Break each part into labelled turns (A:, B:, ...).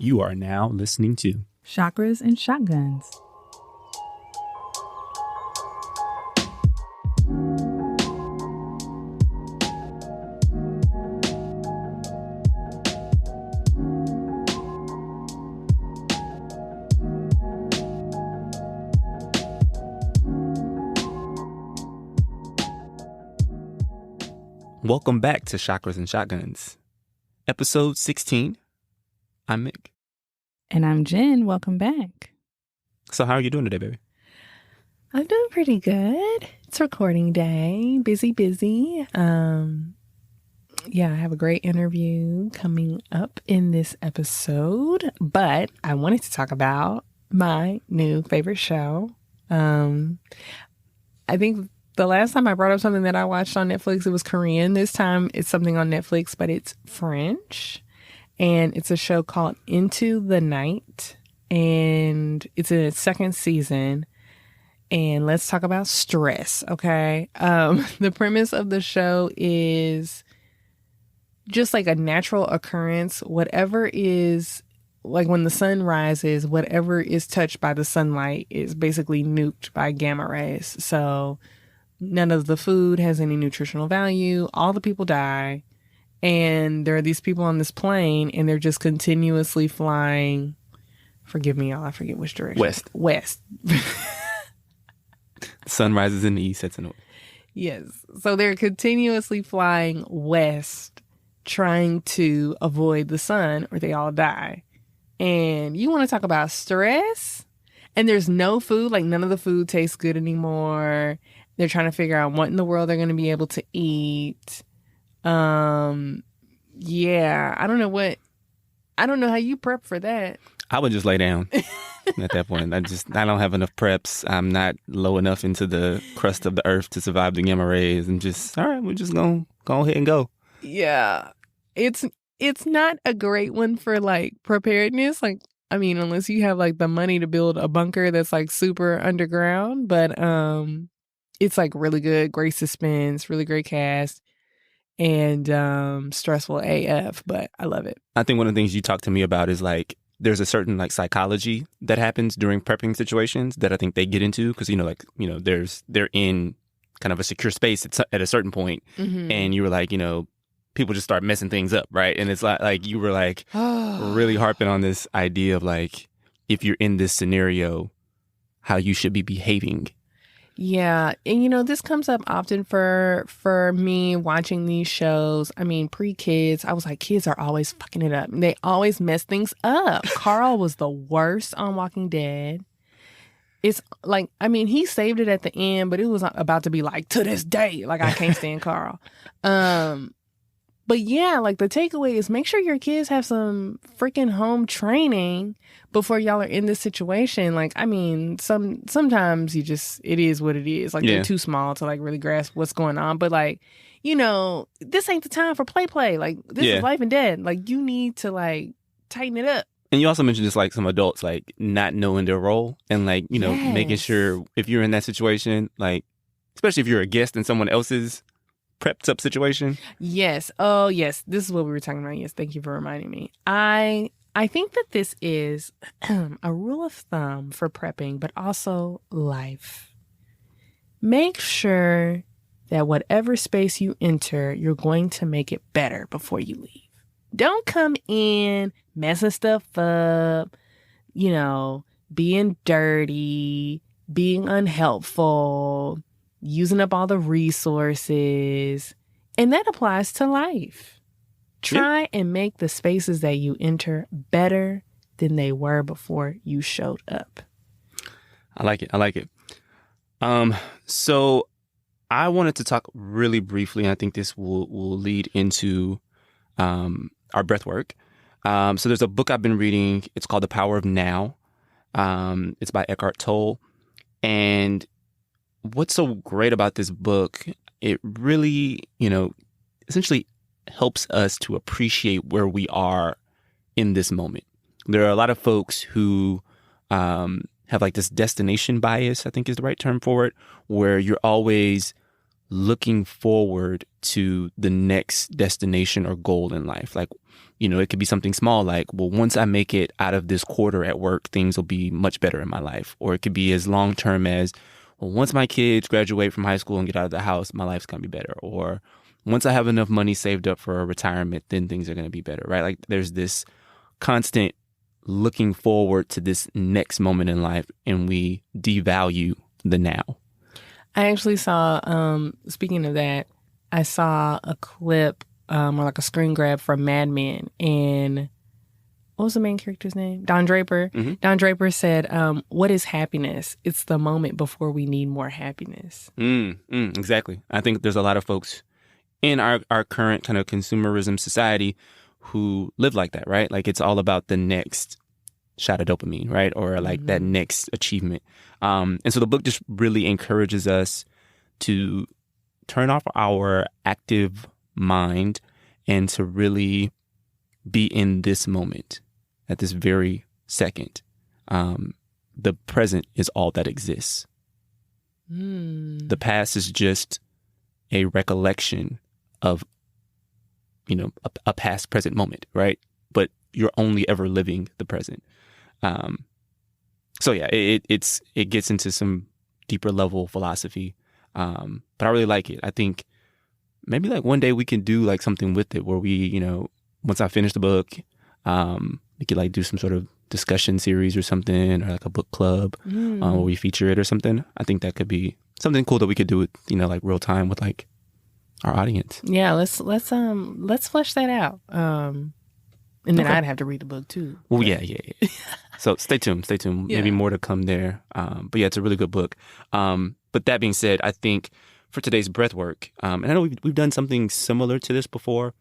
A: You are now listening to
B: Chakras and Shotguns.
A: Welcome back to Chakras and Shotguns, episode 16. I'm Mick.
B: And I'm Jenn. Welcome back.
A: So how are you doing today, baby?
B: I'm doing pretty good. It's recording day. Busy. I have a great interview coming up in this episode, but I wanted to talk about my new favorite show. I think the last time I brought up something that I watched on Netflix, it was Korean. This time it's something on Netflix, but it's French. And it's a show called Into the Night. And it's in its second season. And let's talk about stress, okay? The premise of the show is just like a natural occurrence. Whatever is, like when the sun rises, whatever is touched by the sunlight is basically nuked by gamma rays. So none of the food has any nutritional value. All the people die. And there are these people on this plane and they're just continuously flying. Forgive me, y'all. I forget which direction. West.
A: Sun rises in the east, sets in the west.
B: Yes. So they're continuously flying west, trying to avoid the sun or they all die. And you want to talk about stress? And there's no food. Like none of the food tastes good anymore. They're trying to figure out what in the world they're going to be able to eat. I don't know how you prep for that.
A: I would just lay down at that point. I don't have enough preps. I'm not low enough into the crust of the earth to survive the gamma rays, and just, all right, we're just going to go ahead and go.
B: Yeah. It's not a great one for like preparedness. Like, I mean, unless you have like the money to build a bunker that's like super underground, but, it's like really good, great suspense, really great cast, and stressful AF, but I love it.
A: I think one of the things you talked to me about is like there's a certain like psychology that happens during prepping situations that I think they get into because they're in kind of a secure space at a certain point, and you were like, people just start messing things up, right? And it's like you were like really harping on this idea of like if you're in this scenario, how you should be behaving.
B: Yeah. And, this comes up often for me watching these shows. I mean, pre-kids, I was like, kids are always fucking it up. They always mess things up. Carl was the worst on Walking Dead. It's like, I mean, he saved it at the end, but it was about to be like, to this day, like, I can't stand Carl. But yeah, like the takeaway is make sure your kids have some freaking home training before y'all are in this situation. Like, I mean, sometimes it is what it is. Like they're too small to like really grasp what's going on. But like, this ain't the time for play. Like this is life and death. Like you need to like tighten it up.
A: And you also mentioned just like some adults like not knowing their role and like, making sure if you're in that situation, like, especially if you're a guest in someone else's prepped up situation.
B: Yes. Oh, yes. This is what we were talking about. Yes. Thank you for reminding me. I think that this is a rule of thumb for prepping, but also life. Make sure that whatever space you enter, you're going to make it better before you leave. Don't come in messing stuff up, being dirty, being unhelpful, using up all the resources. And that applies to life. Try and make the spaces that you enter better than they were before you showed up.
A: I like it. So I wanted to talk really briefly, and I think this will lead into our breath work. So there's a book I've been reading. It's called The Power of Now. It's by Eckhart Tolle. And what's so great about this book, it really, essentially helps us to appreciate where we are in this moment. There are a lot of folks who have like this destination bias, I think is the right term for it, where you're always looking forward to the next destination or goal in life. Like, it could be something small like, well, once I make it out of this quarter at work, things will be much better in my life. Or it could be as long term as, well, once my kids graduate from high school and get out of the house, my life's going to be better. Or once I have enough money saved up for a retirement, then things are going to be better, right? Like there's this constant looking forward to this next moment in life, and we devalue the now.
B: I actually saw, speaking of that, I saw a clip or like a screen grab from Mad Men, and what was the main character's name? Don Draper.
A: Mm-hmm.
B: Don Draper said, what is happiness? It's the moment before we need more happiness.
A: Exactly. I think there's a lot of folks in our current kind of consumerism society who live like that, right? Like it's all about the next shot of dopamine, right? Or like that next achievement. And so the book just really encourages us to turn off our active mind and to really be in this moment at this very second. The present is all that exists. The past is just a recollection of, a past present moment, right? But you're only ever living the present. So yeah, it gets into some deeper level philosophy. But I really like it. I think maybe like one day we can do like something with it where we, once I finish the book, we could like do some sort of discussion series or something, or like a book club where we feature it or something. I think that could be something cool that we could do with, like real time with like our audience.
B: Yeah, let's flesh that out. And then I'd have to read the book too.
A: Well, yeah. So stay tuned. Yeah. Maybe more to come there. But yeah, it's a really good book. But that being said, I think for today's breath work, and I know we've done something similar to this before,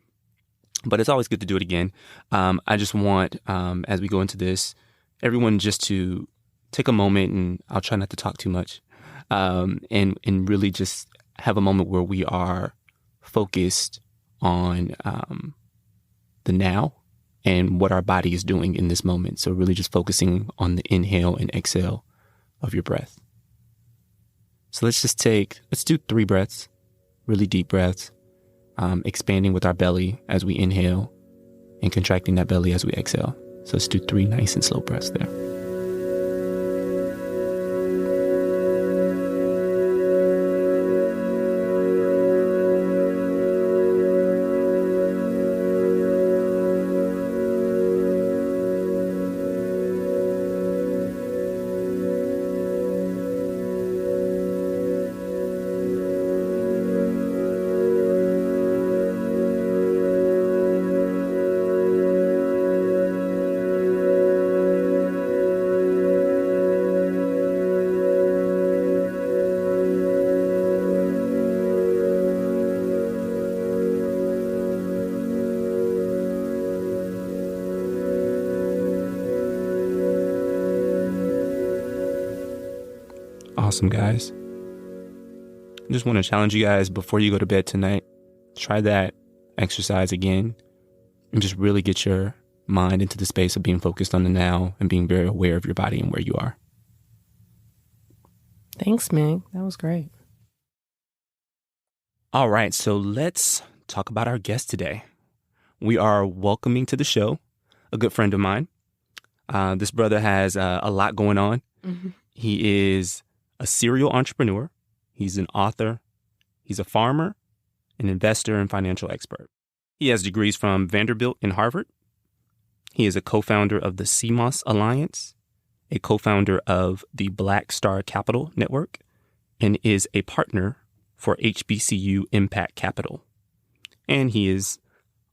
A: but it's always good to do it again. I just want, as we go into this, everyone just to take a moment, and I'll try not to talk too much, and really just have a moment where we are focused on the now and what our body is doing in this moment. So really just focusing on the inhale and exhale of your breath. So let's do 3 breaths, really deep breaths, expanding with our belly as we inhale and contracting that belly as we exhale. So let's do 3 nice and slow breaths there. Awesome, guys. I just want to challenge you guys before you go to bed tonight. Try that exercise again and just really get your mind into the space of being focused on the now and being very aware of your body and where you are.
B: Thanks, Meg. That was great.
A: All right, so let's talk about our guest today. We are welcoming to the show a good friend of mine. This brother has a lot going on. Mm-hmm. He is a serial entrepreneur. He's an author. He's a farmer, an investor, and financial expert. He has degrees from Vanderbilt and Harvard. He is a co-founder of the CMOS Alliance, a co-founder of the Black Star Capital Network, and is a partner for HBCU Impact Capital. And he is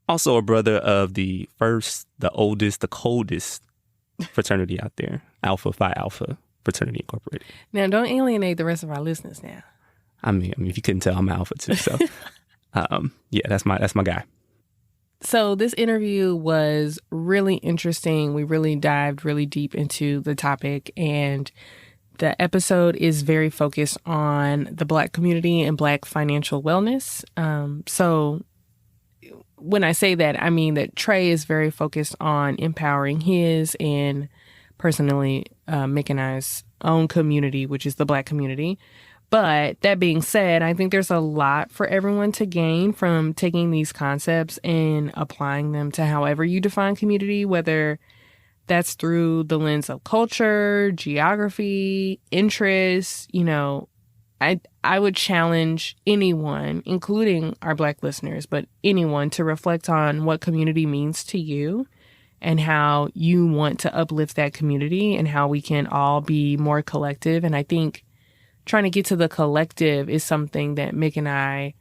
A: also a brother of the first, the oldest, the coldest fraternity out there, Alpha Phi Alpha Fraternity Incorporated.
B: Now, don't alienate the rest of our listeners now.
A: I mean, if you couldn't tell, I'm Alpha too. So, yeah, that's my guy.
B: So this interview was really interesting. We really dived really deep into the topic, and the episode is very focused on the Black community and Black financial wellness. So when I say that, I mean that Trey is very focused on empowering his and personally Mick and I's own community, which is the Black community. But that being said, I think there's a lot for everyone to gain from taking these concepts and applying them to however you define community, whether that's through the lens of culture, geography, interests. I would challenge anyone, including our Black listeners, but anyone, to reflect on what community means to you and how you want to uplift that community and how we can all be more collective. And I think trying to get to the collective is something that Mick and I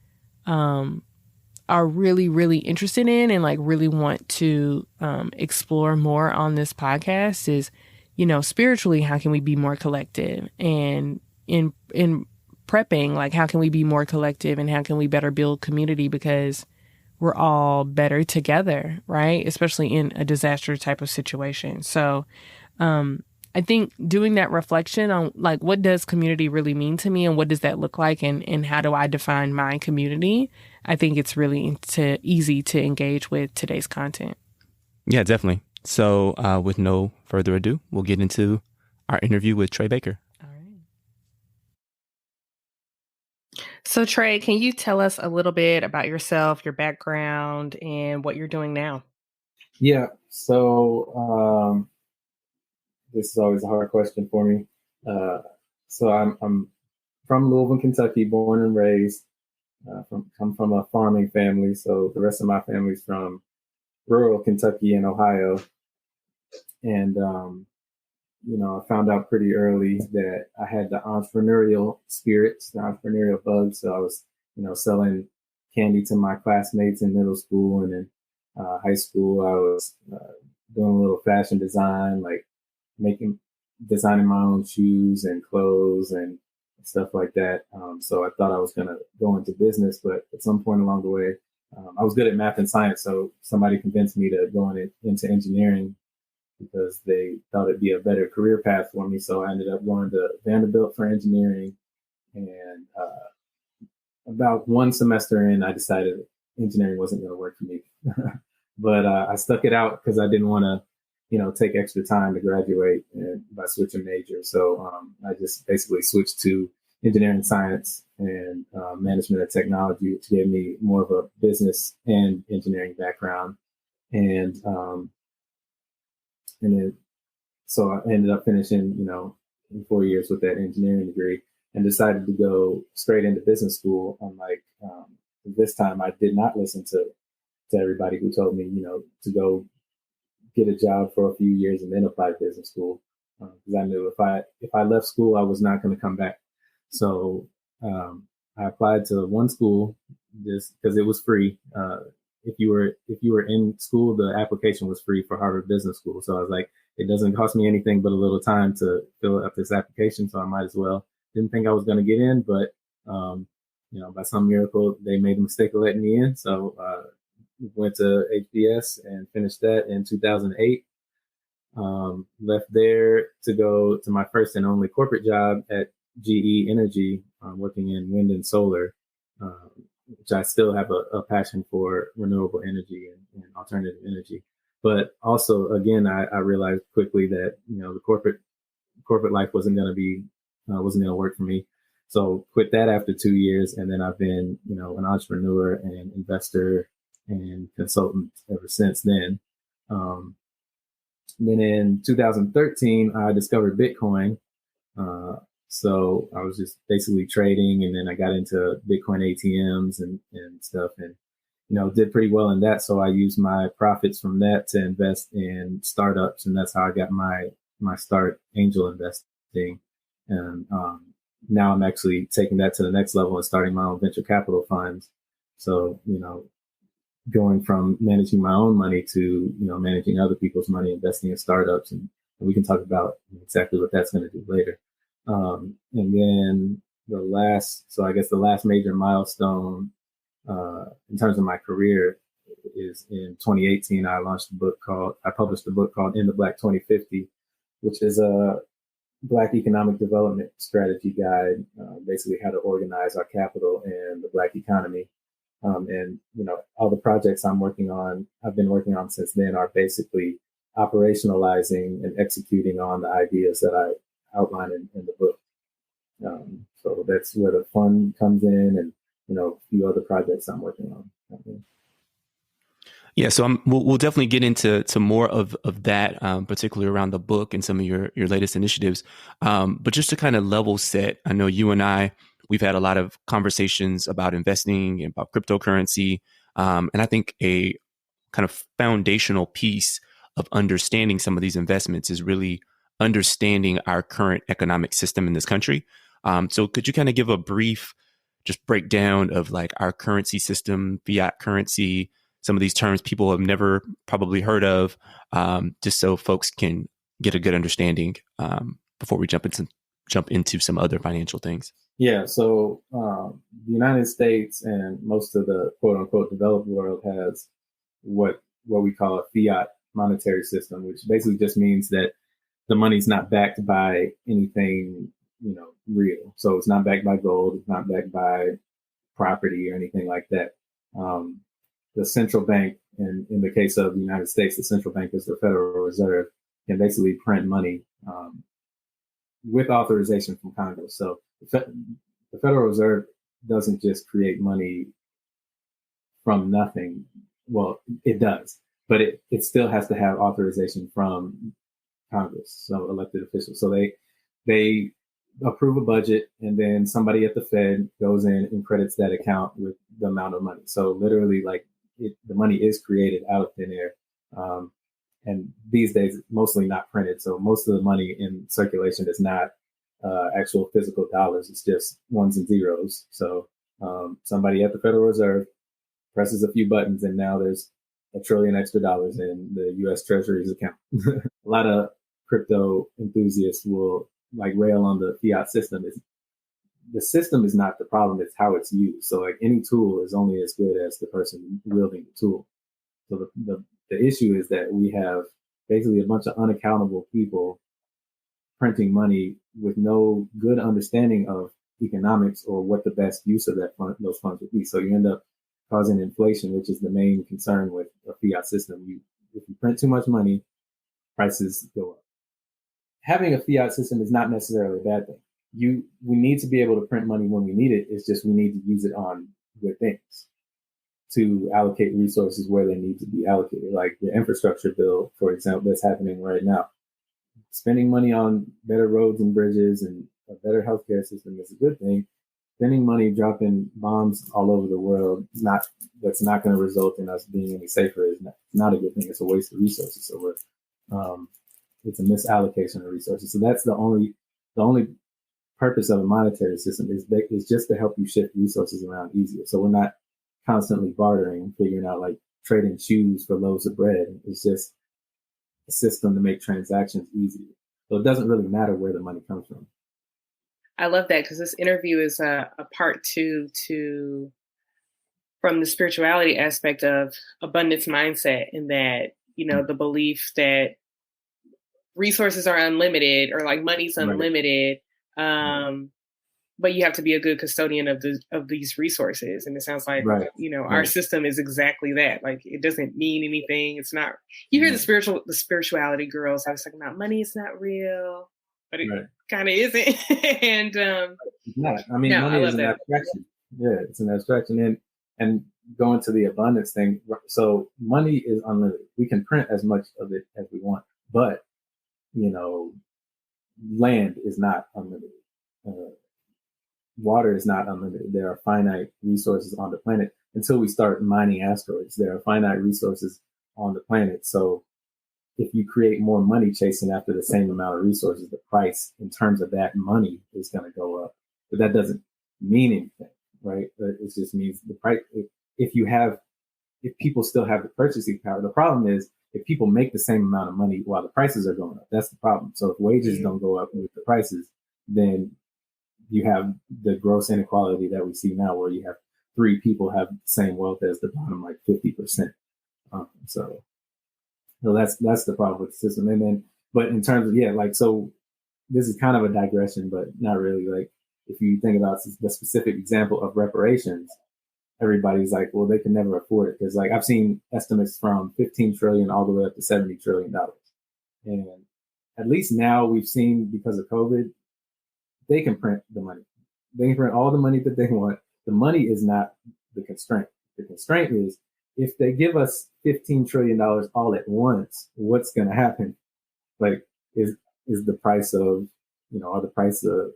B: are really, really interested in and like really want to explore more on this podcast is, spiritually, how can we be more collective? And in prepping, like, how can we be more collective and how can we better build community because we're all better together, right? Especially in a disaster type of situation. So I think doing that reflection on like, what does community really mean to me and what does that look like and how do I define my community? I think it's really easy to engage with today's content.
A: Yeah, definitely. So with no further ado, we'll get into our interview with Tre Baker.
B: All right. So Trey, can you tell us a little bit about yourself, your background, and what you're doing now?
C: Yeah. So this is always a hard question for me. So I'm from Louisville, Kentucky, born and raised. Come from a farming family, so the rest of my family's from rural Kentucky and Ohio. And I found out pretty early that I had the entrepreneurial spirits, the entrepreneurial bug. So I was, selling candy to my classmates in middle school, and in high school I was doing a little fashion design, like designing my own shoes and clothes and stuff like that. So I thought I was going to go into business, but at some point along the way, I was good at math and science. So somebody convinced me to go into engineering because they thought it'd be a better career path for me. So I ended up going to Vanderbilt for engineering. And about one semester in, I decided engineering wasn't going to work for me. But I stuck it out because I didn't want to, take extra time to graduate by switching majors. So I just basically switched to engineering science and management of technology, which gave me more of a business and engineering background. And then, so I ended up finishing, in 4 years with that engineering degree and decided to go straight into business school. Unlike this time, I did not listen to everybody who told me, to go get a job for a few years and then apply to business school. Because I knew if I left school, I was not going to come back. So I applied to one school just because it was free. If you were in school, the application was free for Harvard Business School. So I was like, it doesn't cost me anything but a little time to fill up this application. So I might as well. Didn't think I was going to get in, but by some miracle, they made the mistake of letting me in. So went to HBS and finished that in 2008. Left there to go to my first and only corporate job at GE Energy, working in wind and solar, which I still have a passion for renewable energy and alternative energy. But also, again, I realized quickly that, the corporate life wasn't going to work for me. So quit that after 2 years. And then I've been, an entrepreneur and investor and consultant ever since then. Then in 2013, I discovered Bitcoin. So I was just basically trading, and then I got into Bitcoin ATMs and stuff, and did pretty well in that. So I used my profits from that to invest in startups, and that's how I got my start angel investing. And now I'm actually taking that to the next level and starting my own venture capital funds. So going from managing my own money to managing other people's money, investing in startups, and we can talk about exactly what that's going to do later. And then the last major milestone in terms of my career is in 2018. I published a book called In the Black 2050, which is a Black economic development strategy guide, basically how to organize our capital and the Black economy. And all the projects I've been working on since then are basically operationalizing and executing on the ideas that I outline in the book. So that's where the fund comes in, and a few other projects I'm working on.
A: Yeah, so we'll definitely get into more of that, particularly around the book and some of your latest initiatives. But just to kind of level set, I know you and we've had a lot of conversations about investing and about cryptocurrency. And I think a kind of foundational piece of understanding some of these investments is really understanding our current economic system in this country. So could you kind of give a brief just breakdown of like our currency system, fiat currency, some of these terms people have never probably heard of, just so folks can get a good understanding before we jump into some other financial things?
C: Yeah, so the United States and most of the quote unquote developed world has what we call a fiat monetary system, which basically just means that the money's not backed by anything, real. So it's not backed by gold, it's not backed by property or anything like that. The central bank, and in the case of the United States, the central bank is the Federal Reserve, can basically print money with authorization from Congress. So the Federal Reserve doesn't just create money from nothing. Well, it does, but it still has to have authorization from Congress, so elected officials. So they approve a budget, and then somebody at the Fed goes in and credits that account with the amount of money. So literally, like the money is created out of thin air. And these days, mostly not printed. So most of the money in circulation is not actual physical dollars. It's just ones and zeros. So somebody at the Federal Reserve presses a few buttons, and now there's $1 trillion extra dollars in the U.S. Treasury's account. A lot of crypto enthusiasts will like rail on the fiat system. The system is not the problem; it's how it's used. So like any tool is only as good as the person wielding the tool. So the issue is that we have basically a bunch of unaccountable people printing money with no good understanding of economics or what the best use of those funds would be. So you end up causing inflation, which is the main concern with a fiat system. If you print too much money, prices go up. Having a fiat system is not necessarily a bad thing. We need to be able to print money when we need it. It's just we need to use it on good things, to allocate resources where they need to be allocated. Like the infrastructure bill, for example, that's happening right now. Spending money on better roads and bridges and a better healthcare system is a good thing. Spending money dropping bombs all over the world, that's not going to result in us being any safer, is not a good thing. It's a waste of resources. So it's a misallocation of resources. So that's the only purpose of a monetary system is just to help you shift resources around easier. So we're not constantly bartering, figuring out like trading shoes for loaves of bread. It's just a system to make transactions easier. So it doesn't really matter where the money comes from.
B: I love that, because this interview is a part two from the spirituality aspect of abundance mindset, in that, the belief that resources are unlimited, or like money's unlimited. Right. But you have to be a good custodian of these resources. And it sounds like, our system is exactly that. Like, it doesn't mean anything. It's not, you hear the spirituality girls always talking about money is not real, but it kind of isn't. And
C: it's not. I mean, money is an abstraction. Yeah, it's an abstraction. And going to the abundance thing. So money is unlimited. We can print as much of it as we want, but land is not unlimited. Water is not unlimited. There are finite resources on the planet. Until we start mining asteroids, there are finite resources on the planet. So if you create more money chasing after the same amount of resources, the price in terms of that money is going to go up. But that doesn't mean anything, right? It just means the price. If people still have the purchasing power, the problem is if people make the same amount of money while the prices are going up, that's the problem. So if wages don't go up with the prices, then you have the gross inequality that we see now, where you have 3 people have the same wealth as the bottom, like 50%. So that's the problem with the system. And then, but in terms of, so this is kind of a digression, but not really. Like, if you think about the specific example of reparations, everybody's like, well, they can never afford it. Because like I've seen estimates from 15 trillion all the way up to $70 trillion. And at least now we've seen, because of COVID, they can print the money. They can print all the money that they want. The money is not the constraint. The constraint is if they give us $15 trillion all at once, what's going to happen? Like, is the price of, are the price of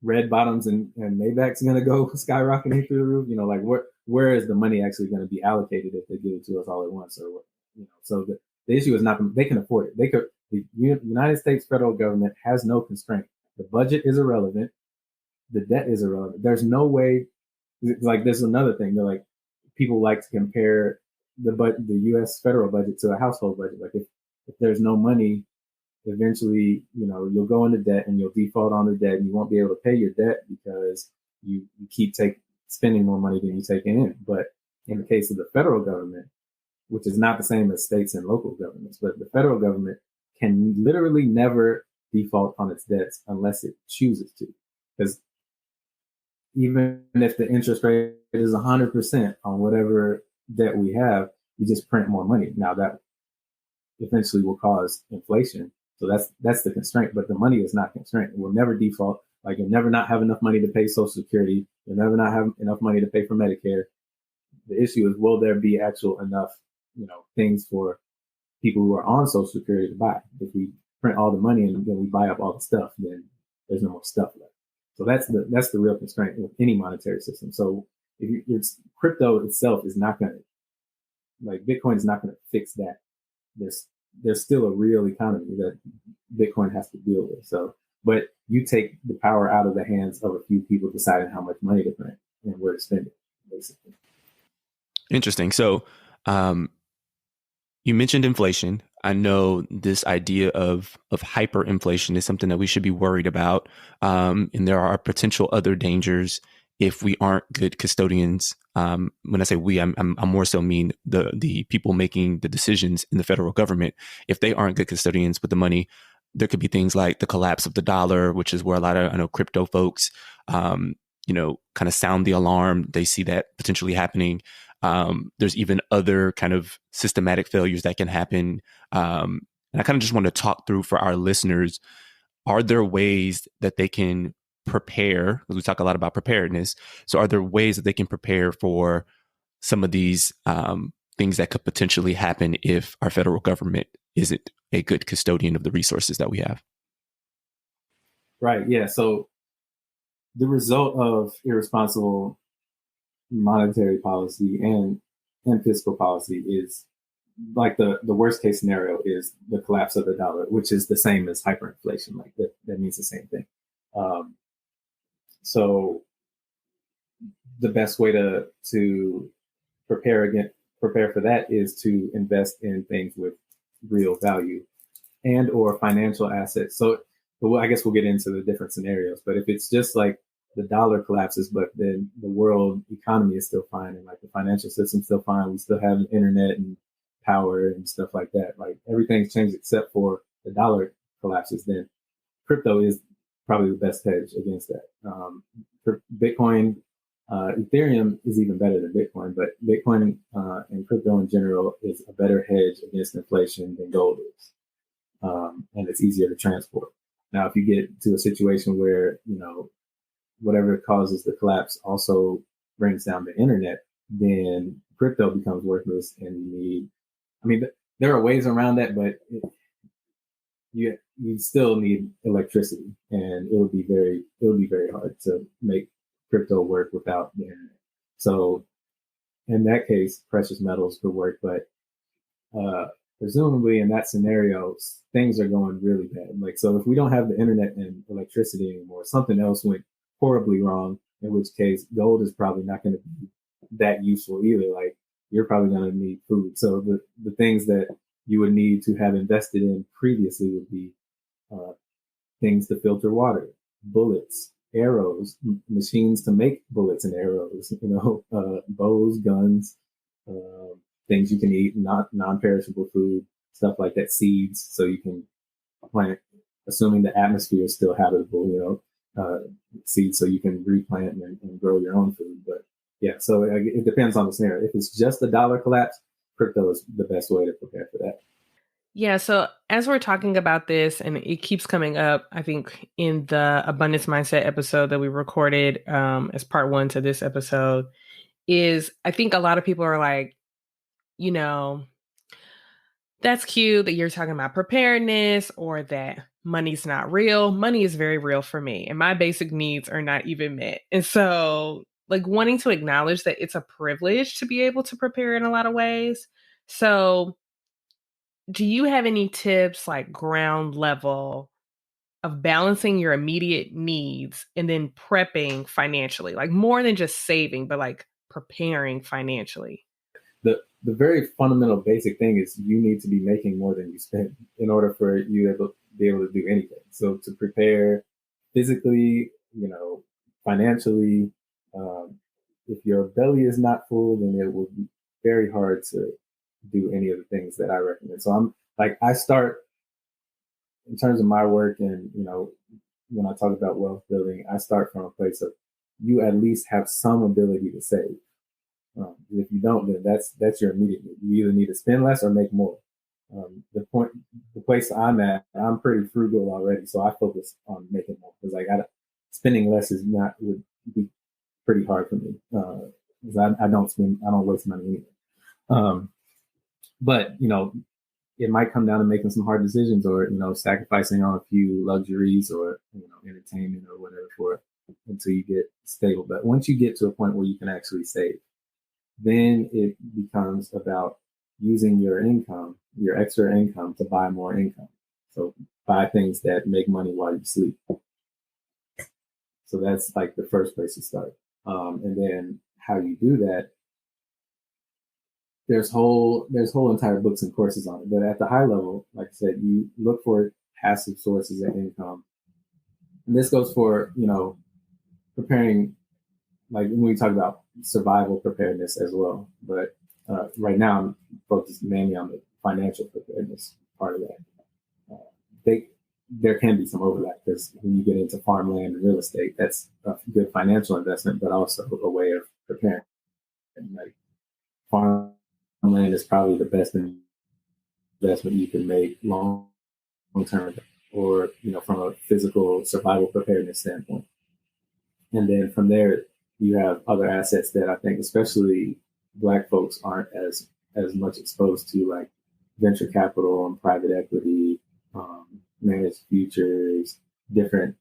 C: red bottoms and Maybachs going to go skyrocketing through the roof? Like where is the money actually going to be allocated if they give it to us all at once, or what? So the issue is not, they can afford it. The United States federal government has no constraint. The budget is irrelevant. The debt is irrelevant. There's no way, like, there's another thing. They're like, people like to compare the U.S. federal budget to a household budget. Like if there's no money, eventually, you'll go into debt and you'll default on the debt and you won't be able to pay your debt because you keep spending more money than you're taking in. But in the case of the federal government, which is not the same as states and local governments, but the federal government can literally never default on its debts unless it chooses to. Because even if the interest rate is 100% on whatever debt we have, we just print more money. Now that eventually will cause inflation. So that's the constraint, but the money is not constraint. It will never default. Like, you'll never not have enough money to pay Social Security. You'll never not have enough money to pay for Medicare. The issue is, will there be actual enough, things for people who are on Social Security to buy? If we print all the money and then we buy up all the stuff, then there's no more stuff left. So that's the real constraint with any monetary system. So it's crypto itself is not going to, like, Bitcoin is not going to fix that. There's still a real economy that Bitcoin has to deal with. So, but you take the power out of the hands of a few people deciding how much money to print and where to spend it, basically.
A: Interesting. So, you mentioned inflation. I know this idea of hyperinflation is something that we should be worried about. And there are potential other dangers if we aren't good custodians. When I say we, I'm more so mean the people making the decisions in the federal government. If they aren't good custodians with the money, there could be things like the collapse of the dollar, which is where a lot of, I know, crypto folks, kind of sound the alarm. They see that potentially happening. There's even other kind of systematic failures that can happen. And I kind of just want to talk through for our listeners, are there ways that they can prepare? Because we talk a lot about preparedness. So are there ways that they can prepare for some of these things that could potentially happen if our federal government isn't a good custodian of the resources that we have?
C: Right. Yeah. So the result of irresponsible monetary policy and fiscal policy is, like, the worst case scenario is the collapse of the dollar, which is the same as hyperinflation. Like that means the same thing. So the best way to prepare for that is to invest in things with real value and or financial assets. So I guess we'll get into the different scenarios, but if it's just like the dollar collapses, but then the world economy is still fine and like the financial system's still fine, we still have internet and power and stuff like that, like everything's changed except for the dollar collapses, then crypto is probably the best hedge against that. Bitcoin, Ethereum is even better than Bitcoin, but Bitcoin and crypto in general is a better hedge against inflation than gold is. And it's easier to transport. Now, if you get to a situation where, whatever causes the collapse also brings down the internet, then crypto becomes worthless and there are ways around that, but you still need electricity, and it would be very hard to make crypto work without the internet. So in that case, precious metals could work, but presumably in that scenario, things are going really bad. Like, so if we don't have the internet and electricity anymore, something else went horribly wrong, in which case gold is probably not going to be that useful either. Like, you're probably going to need food. So the things that you would need to have invested in previously would be things to filter water, bullets, arrows, machines to make bullets and arrows, bows, guns, things you can eat, not non-perishable food, stuff like that, seeds, so you can plant, assuming the atmosphere is still habitable, seeds so you can replant and grow your own food. But yeah, so it depends on the scenario. If it's just a dollar collapse, crypto is the best way to prepare for that.
B: Yeah, so as we're talking about this, and it keeps coming up, I think in the abundance mindset episode that we recorded as part one to this episode, is I think a lot of people are like, you know, that's cute that you're talking about preparedness or that money's not real. Money is very real for me, and my basic needs are not even met. And so, like, wanting to acknowledge that it's a privilege to be able to prepare in a lot of ways. So, do you have any tips, like ground level, of balancing your immediate needs and then prepping financially, like more than just saving, but like preparing financially?
C: The very fundamental basic thing is you need to be making more than you spend in order for you to be able to do anything. So to prepare physically, financially, if your belly is not full, then it will be very hard to do any of the things that I recommend. So I start in terms of my work, and when I talk about wealth building, I start from a place of you at least have some ability to save. If you don't, then that's your immediate need. You either need to spend less or make more. The place I'm at, I'm pretty frugal already, so I focus on making more because spending less would be pretty hard for me because I don't waste money anyway. But it might come down to making some hard decisions, or sacrificing on a few luxuries or entertainment or whatever until you get stable. But once you get to a point where you can actually save, then it becomes about using your income, your extra income, to buy more income. So buy things that make money while you sleep. So that's like the first place to start. And then how you do that, there's whole entire books and courses on it. But at the high level, like I said, you look for passive sources of income. And this goes for, preparing, like when we talk about survival preparedness as well. But right now, I'm focused mainly on the financial preparedness part of that. There can be some overlap because when you get into farmland and real estate, that's a good financial investment, but also a way of preparing. And like farmland is probably the best investment you can make long term, or from a physical survival preparedness standpoint. And then from there, you have other assets that I think, especially Black folks, aren't as much exposed to, like venture capital and private equity, managed futures, different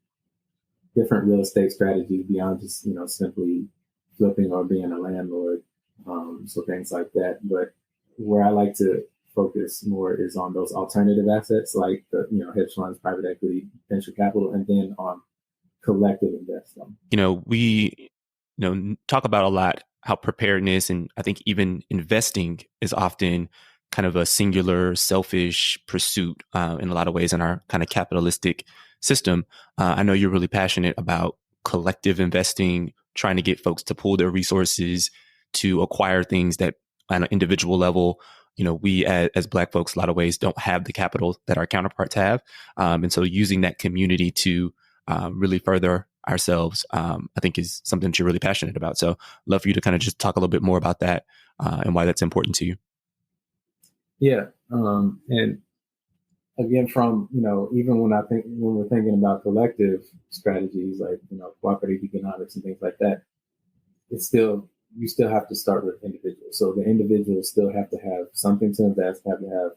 C: real estate strategies beyond just simply flipping or being a landlord. So things like that. But where I like to focus more is on those alternative assets, like the hedge funds, private equity, venture capital, and then on collective investing.
A: We talk about a lot how preparedness, and I think even investing, is often kind of a singular, selfish pursuit in a lot of ways in our kind of capitalistic system. I know you're really passionate about collective investing, trying to get folks to pool their resources to acquire things that on an individual level, we as Black folks, a lot of ways, don't have the capital that our counterparts have. And so using that community to really further ourselves, I think is something that you're really passionate about. So love for you to kind of just talk a little bit more about that and why that's important to you.
C: Yeah. And again, from, even when we're thinking about collective strategies, like, cooperative economics and things like that, you still have to start with individuals. So the individuals still have to have something to invest, have to have,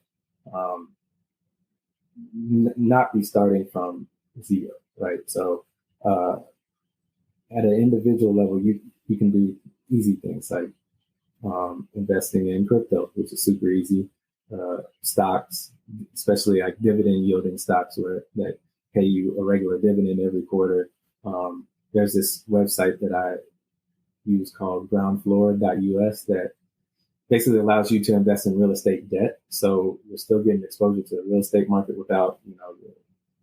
C: not be starting from zero, right? So, at an individual level, you can do easy things like, investing in crypto, which is super easy. Stocks, especially like dividend yielding stocks that pay you a regular dividend every quarter. There's this website that I use called groundfloor.us that basically allows you to invest in real estate debt. So you're still getting exposure to the real estate market without,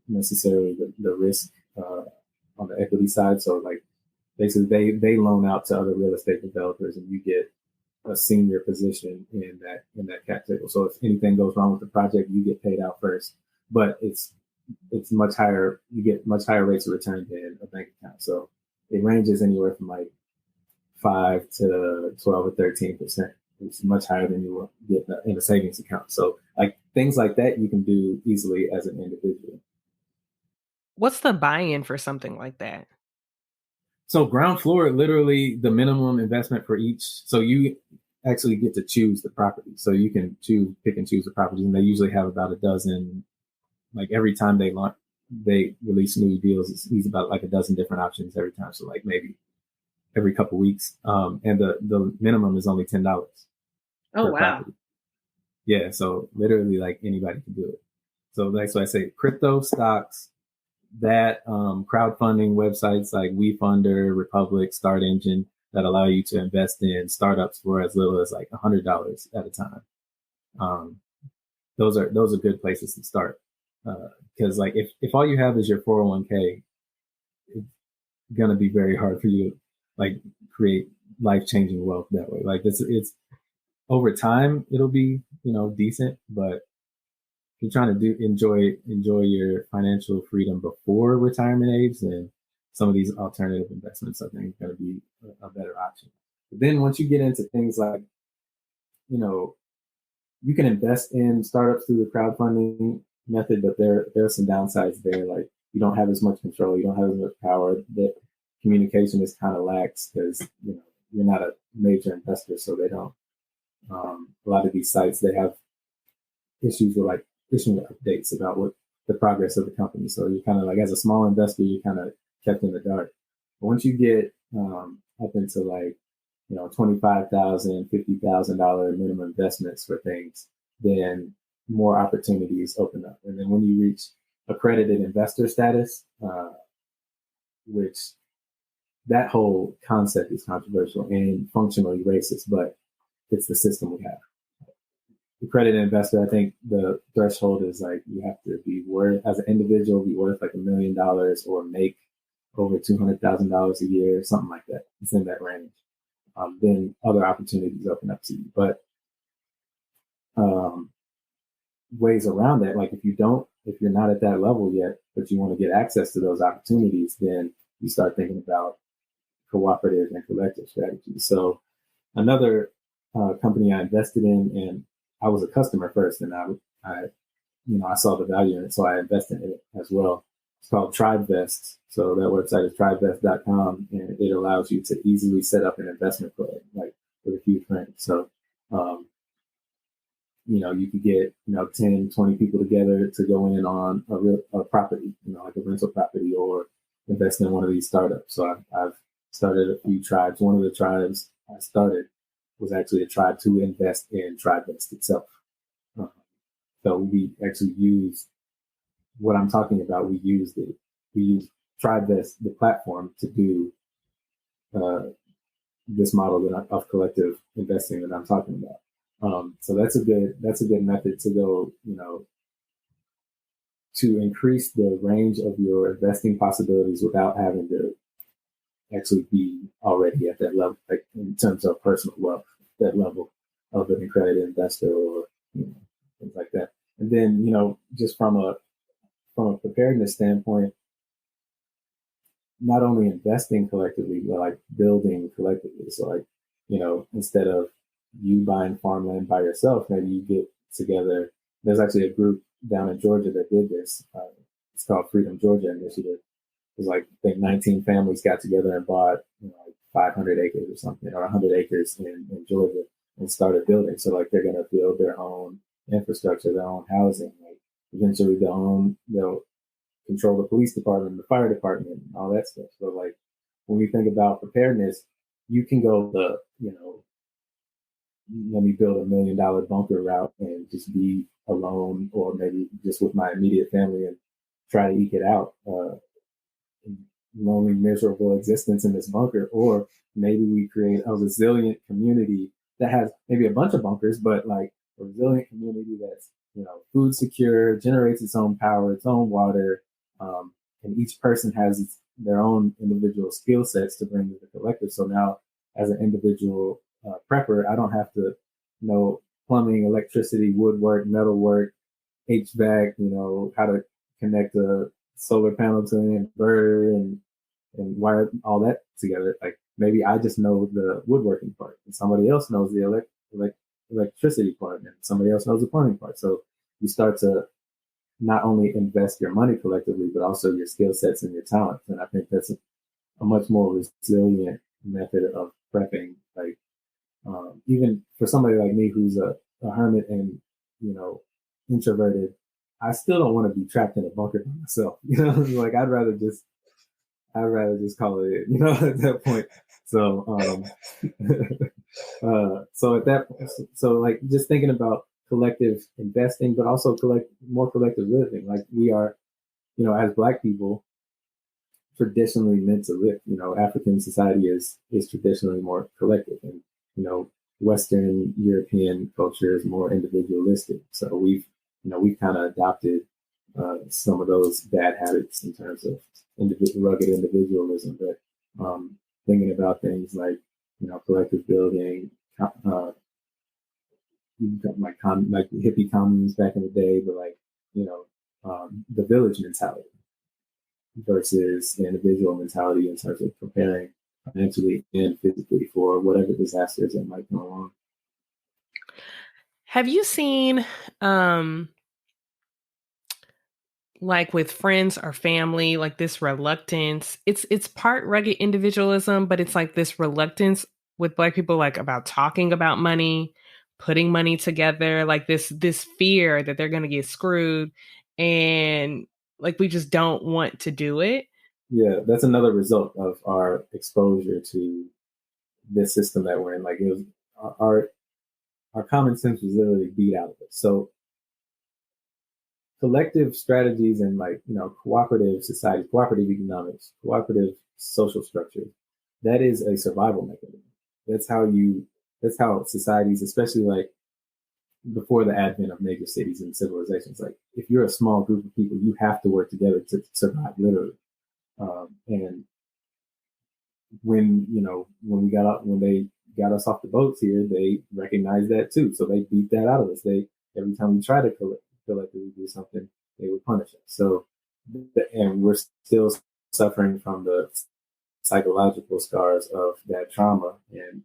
C: necessarily the risk on the equity side. So like basically they loan out to other real estate developers, and you get a senior position in that cap table. So if anything goes wrong with the project, you get paid out first. But it's much higher. You get much higher rates of return than a bank account. So it ranges anywhere from like 5 to 12 or 13%. It's much higher than you will get in a savings account. So like things like that you can do easily as an individual.
B: What's the buy-in for something like that?
C: So ground floor, literally the minimum investment for each. So you actually get to choose the property. So you can pick and choose the properties, and they usually have about a dozen. Like every time they release new deals, it's about like a dozen different options every time. So like maybe every couple weeks. And the minimum is only $10
B: Oh,
C: per
B: wow.
C: property. Yeah. So literally like anybody can do it. So that's why I say crypto, stocks, that crowdfunding websites like WeFunder, Republic, Start Engine that allow you to invest in startups for as little as like $100 at a time. Those are good places to start. Because like if all you have is your 401k, it's gonna be very hard for you to like create life-changing wealth that way. Like it's over time it'll be, decent, but if you're trying to enjoy your financial freedom before retirement age, then some of these alternative investments I think are going to be a better option. But then once you get into things like, you can invest in startups through the crowdfunding method, but there are some downsides there. Like you don't have as much control, you don't have as much power. That communication is kind of lax because you're not a major investor, so they don't. A lot of these sites, they have issues with like issuing updates about what the progress of the company. So you're kind of like, as a small investor, you're kind of kept in the dark. But once you get up into like, $25,000, $50,000 minimum investments for things, then more opportunities open up. And then when you reach accredited investor status, which that whole concept is controversial and functionally racist, but it's the system we have. Accredited investor, I think the threshold is like you have to be worth, as an individual, be worth like $1 million or make over $200,000 a year, something like that. It's in that range. Then other opportunities open up to you. But ways around that, like if you're not at that level yet, but you want to get access to those opportunities, then you start thinking about cooperative and collective strategies. So another company I invested in, and I was a customer first, and I saw the value in it, so I invested in it as well. It's called TribeVest. So that website is tribevest.com, and it allows you to easily set up an investment plan, like with a few friends. So, you could get, 10, 20 people together to go in on a property, like a rental property, or invest in one of these startups. So I've started a few tribes. One of the tribes I started was actually a tribe to invest in TribeVest itself. So we actually use what I'm talking about. We use TribeVest, the platform, to do this model of collective investing that I'm talking about. So that's a good method to go, to increase the range of your investing possibilities without having to actually be already at that level, like in terms of personal wealth, that level of an accredited investor, or things like that. And then just from a preparedness standpoint, not only investing collectively, but like building collectively. So like, instead of you buying farmland by yourself, maybe you get together. There's actually a group down in Georgia that did this. It's called Freedom Georgia Initiative. It was like, I think 19 families got together and bought, like 500 acres or something, or 100 acres in Georgia, and started building. So like they're going to build their own infrastructure, their own housing. Like eventually they'll control the police department, the fire department, and all that stuff. So like when we think about preparedness, you can go let me build $1 million bunker route and just be alone, or maybe just with my immediate family, and try to eke it out. Lonely, miserable existence in this bunker. Or maybe we create a resilient community that has maybe a bunch of bunkers, but like a resilient community that's, food secure, generates its own power, its own water, and each person has their own individual skill sets to bring to the collective. So now, as an individual prepper, I don't have to know plumbing, electricity, woodwork, metalwork, HVAC, how to connect a solar panel to an inverter and wire all that together. Like maybe I just know the woodworking part, and somebody else knows the electricity part, and somebody else knows the plumbing part. So you start to not only invest your money collectively, but also your skill sets and your talents. And I think that's a much more resilient method of prepping. Like, even for somebody like me who's a hermit and, introverted, I still don't want to be trapped in a bunker by myself. Like I'd rather just call it, at that point. So, so at that point, so like just thinking about collective investing, but also more collective living. Like we are, as Black people, traditionally meant to live. African society is traditionally more collective, and Western European culture is more individualistic. So we've kind of adopted some of those bad habits in terms of rugged individualism. But thinking about things like collective building, like hippie communes back in the day, but like the village mentality versus the individual mentality in terms of preparing financially and physically for whatever disasters that might come along.
B: Have you seen, like with friends or family, like this reluctance? It's part rugged individualism, but it's like this reluctance with Black people, like about talking about money, putting money together, like this fear that they're going to get screwed, and like we just don't want to do it.
C: Yeah, that's another result of our exposure to this system that we're in. Like it was our common sense was literally beat out of it. So collective strategies and cooperative society, cooperative economics, cooperative social structures, that is a survival mechanism. That's how societies, especially like before the advent of major cities and civilizations, like if you're a small group of people, you have to work together to survive, literally. And when they got us off the boats here, they recognized that too. So they beat that out of us. Every time we try to collectively do something, they would punish us. So, and we're still suffering from the psychological scars of that trauma. And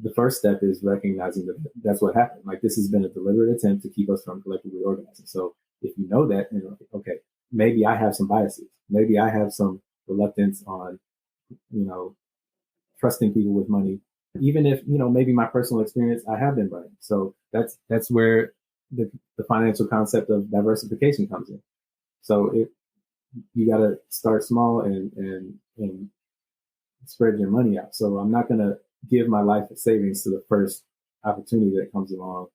C: the first step is recognizing that that's what happened. Like this has been a deliberate attempt to keep us from collectively organizing. So if you know that, okay, maybe I have some biases. Maybe I have some reluctance on, trusting people with money, even if, maybe my personal experience, I have been burned. So that's where the financial concept of diversification comes in. So you got to start small and spread your money out. So I'm not going to give my life savings to the first opportunity that comes along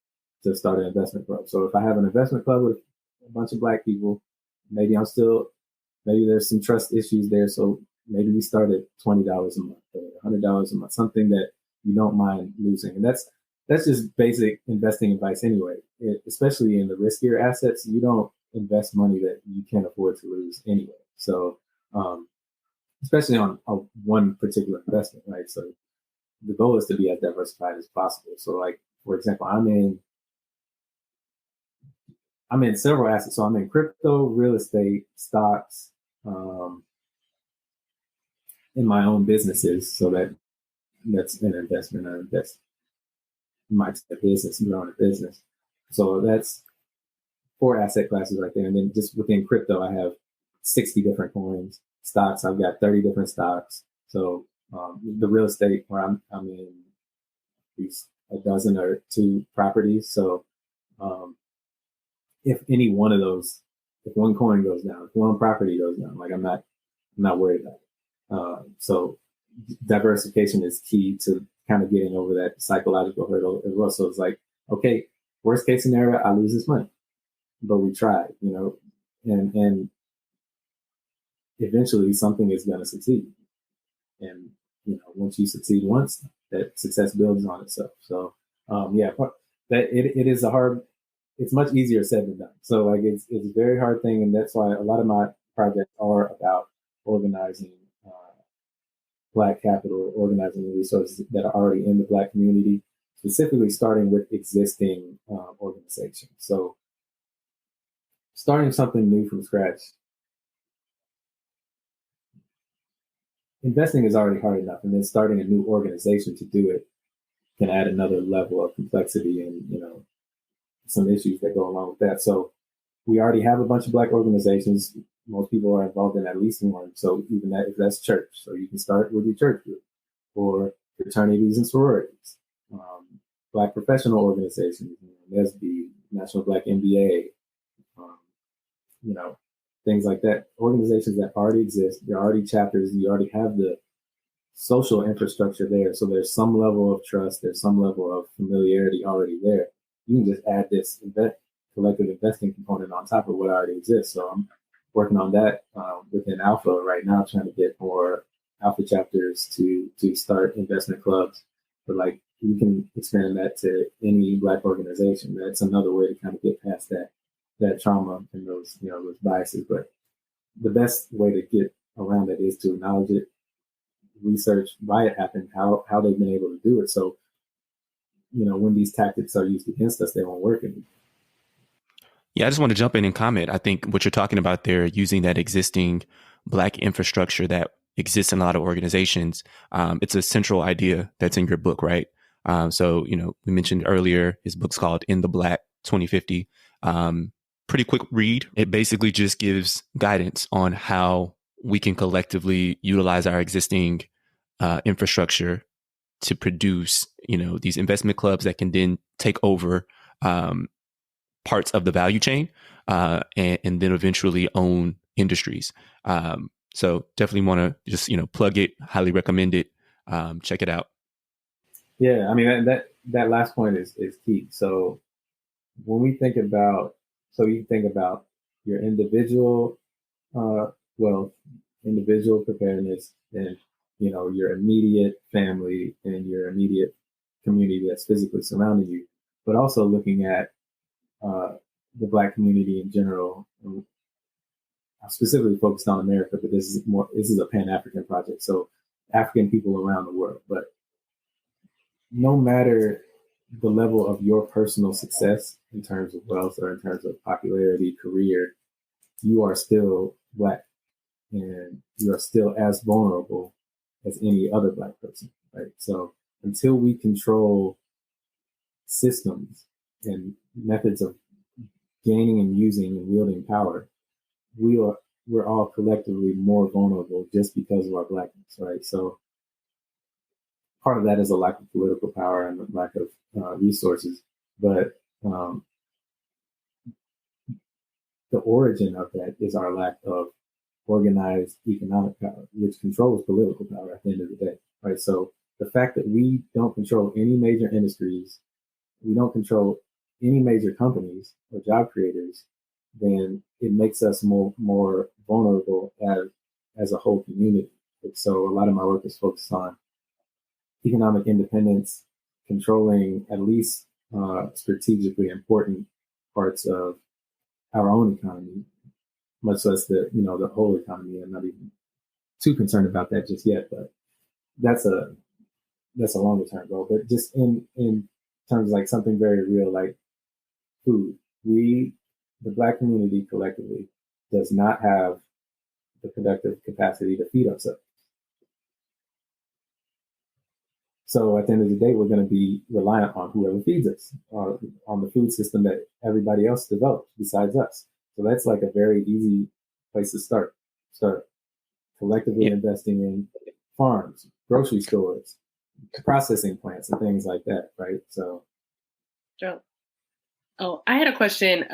C: to start an investment club. So if I have an investment club with a bunch of Black people, maybe there's some trust issues there. So maybe we start at $20 a month or $100 a month, something that you don't mind losing. And that's just basic investing advice anyway. Especially in the riskier assets, you don't invest money that you can't afford to lose anyway. So, especially on one particular investment, right? So the goal is to be as diversified as possible. So like, for example, I'm in several assets. So I'm in crypto, real estate, stocks, in my own businesses. So that's an investment. I invest in my business, growing a business. So that's 4 asset classes right there. And then just within crypto, I have 60 different coins. Stocks, I've got 30 different stocks. So the real estate where I'm in these a dozen or 2 properties. So if any one of those, if one coin goes down, if one property goes down, like I'm not worried about it. So diversification is key to kind of getting over that psychological hurdle as well. So it's like, okay, worst case scenario, I lose this money, but we tried, and eventually something is going to succeed. And, once you succeed once, that success builds on itself. So, that it is it's much easier said than done. So like, it's a very hard thing. And that's why a lot of my projects are about organizing Black capital, organizing the resources that are already in the Black community, specifically starting with existing organizations. So starting something new from scratch, investing is already hard enough, and then starting a new organization to do it can add another level of complexity and some issues that go along with that. So we already have a bunch of Black organizations. Most people are involved in at least one. So even that, if that's church, so you can start with your church group or fraternities and sororities, Black professional organizations, NSB, National Black MBA, things like that. Organizations that already exist, there are already chapters, you already have the social infrastructure there. So there's some level of trust, there's some level of familiarity already there. You can just add this collective investing component on top of what already exists. So I'm working on that within Alpha right now, trying to get more Alpha chapters to start investment clubs. But like, you can expand that to any Black organization. That's another way to kind of get past that trauma and those biases. But the best way to get around it is to acknowledge it, research why it happened, how they've been able to do it. So, when these tactics are used against us, they won't work anymore.
A: Yeah, I just want to jump in and comment. I think what you're talking about there, using that existing Black infrastructure that exists in a lot of organizations, it's a central idea that's in your book, right? So, we mentioned earlier, his book's called In the Black 2050. Pretty quick read. It basically just gives guidance on how we can collectively utilize our existing infrastructure to produce, these investment clubs that can then take over parts of the value chain and then eventually own industries. So definitely want to just, plug it, highly recommend it. Check it out.
C: Yeah, I mean, that last point is key. So when we think about, you think about your individual wealth, individual preparedness, and, your immediate family and your immediate community that's physically surrounding you, but also looking at the Black community in general. I'm specifically focused on America, but this is a Pan-African project. So African people around the world, but no matter the level of your personal success in terms of wealth or in terms of popularity, career, you are still Black and you are still as vulnerable as any other Black person, right? So until we control systems and methods of gaining and using and wielding power, we're all collectively more vulnerable just because of our Blackness, right? So part of that is a lack of political power and a lack of resources, but the origin of that is our lack of organized economic power, which controls political power at the end of the day, right? So the fact that we don't control any major industries, we don't control any major companies or job creators, then it makes us more vulnerable as a whole community. And so a lot of my work is focused on economic independence, controlling at least strategically important parts of our own economy, much less the whole economy. I'm not even too concerned about that just yet, but that's a longer term goal. But just in terms of like something very real, like food, the Black community collectively does not have the productive capacity to feed ourselves. So at the end of the day, we're going to be reliant on whoever feeds us, on the food system that everybody else develops besides us. So that's like a very easy place to start. Start collectively investing in farms, grocery stores, processing plants, and things like that, right? So.
B: Oh, I had a question.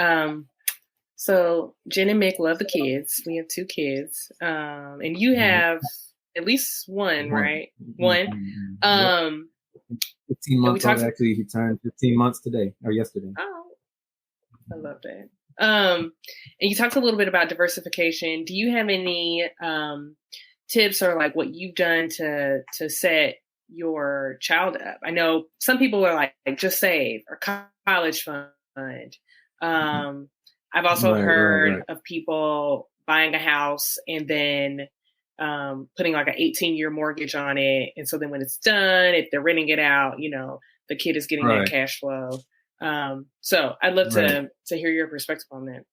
B: So Jenn and Mick love the kids. We have 2 kids. And you have at least one, right? One.
C: 15 months old, actually. He turned 15 months today or yesterday.
B: Oh, I love that. And you talked a little bit about diversification. Do you have any tips or like what you've done to set your child up? I know some people are like just save or college fund. I've also heard of people buying a house and then putting like an 18-year mortgage on it. And so then when it's done, if they're renting it out, the kid is getting that cash flow. So I'd love to hear your perspective on that.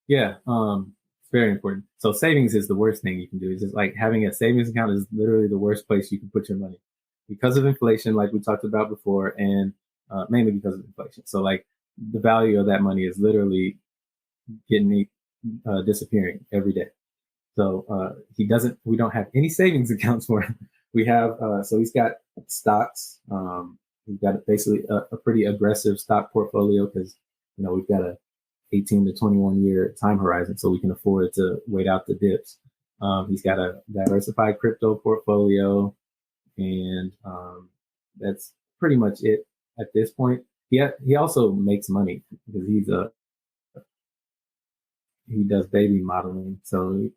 C: Yeah. It's very important. So savings is the worst thing you can do. It's just like having a savings account is literally the worst place you can put your money because of inflation, like we talked about before, and mainly because of inflation. So like the value of that money is literally getting disappearing every day. So we don't have any savings accounts for him. We have, so he's got stocks. We've got basically a pretty aggressive stock portfolio because, we've got a 18 to 21 year time horizon, so we can afford to wait out the dips. He's got a diversified crypto portfolio, and that's pretty much it at this point. He also makes money because he does baby modeling. So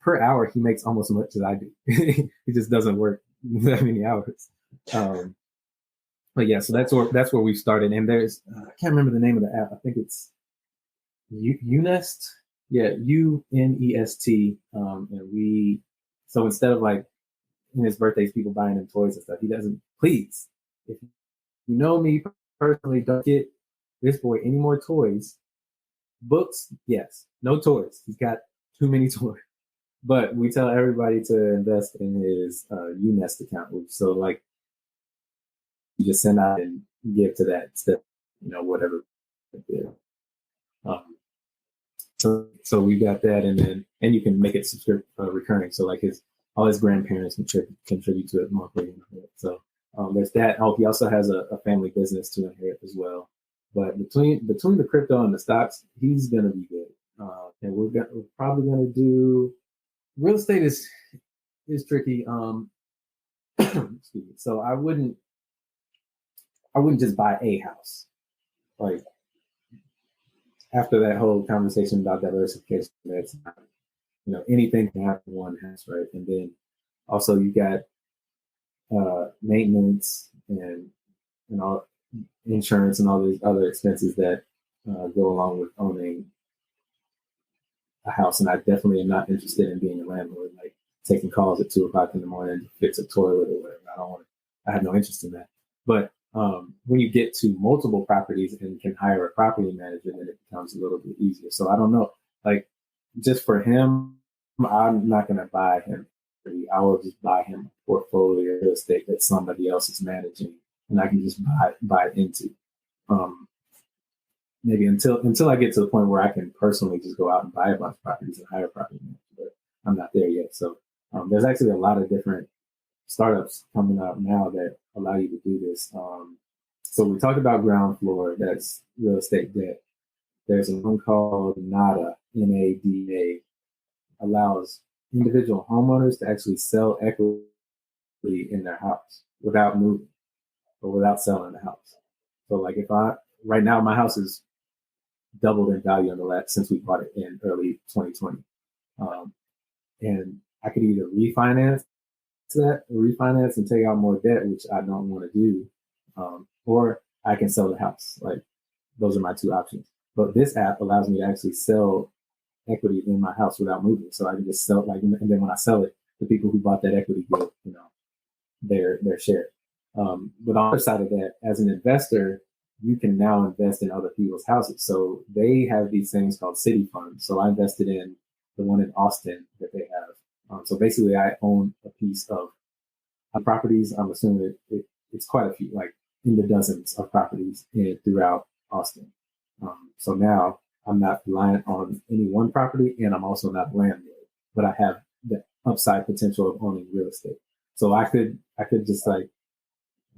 C: per hour, he makes almost as much as I do. He just doesn't work that many hours. But yeah, so that's where we started. And there's I can't remember the name of the app. I think it's Unest. Yeah, Unest. And so instead of like in his birthdays, people buying him toys and stuff, he doesn't. Please, if you know me personally, don't get this boy any more toys. Books, yes. No toys. He's got too many toys. But we tell everybody to invest in his Unest account, so like you just send out and give to that instead, whatever. So we got that, and you can make it recurring. So like all his grandparents contribute to it monthly. So there's that. Oh, he also has a family business to inherit as well. But between the crypto and the stocks, he's gonna be good. And we're probably gonna do real estate is tricky. Excuse me. So I wouldn't just buy a house. Like after that whole conversation about diversification, that's anything can happen in one house, right? And then also you got maintenance and all insurance and all these other expenses that go along with owning a house. And I definitely am not interested in being a landlord, like taking calls at 2:00 in the morning to fix a toilet or whatever. I have no interest in that. But when you get to multiple properties and can hire a property manager, then it becomes a little bit easier. So I don't know, like just for him, I'm not going to buy him. I will just buy him a portfolio of real estate that somebody else is managing, and I can just buy into. Maybe until I get to the point where I can personally just go out and buy a bunch of properties and hire a property manager, but I'm not there yet. So there's actually a lot of different startups coming up now that allow you to do this. So we talked about ground floor, that's real estate debt. There's one called NADA, NADA, allows individual homeowners to actually sell equity in their house without moving or without selling the house. So like right now my house is doubled in value since we bought it in early 2020. And I could either refinance and take out more debt, which I don't want to do, or I can sell the house. Like those are my two options. But this app allows me to actually sell equity in my house without moving. So I can just sell and then when I sell it, the people who bought that equity get, their share. But on the other side of that, as an investor, you can now invest in other people's houses. So they have these things called city funds. So I invested in the one in Austin that they have. So basically I own a piece of properties. I'm assuming it's quite a few, like in the dozens of properties throughout Austin. So now I'm not reliant on any one property, and I'm also not a landlord, but I have the upside potential of owning real estate. So I could just like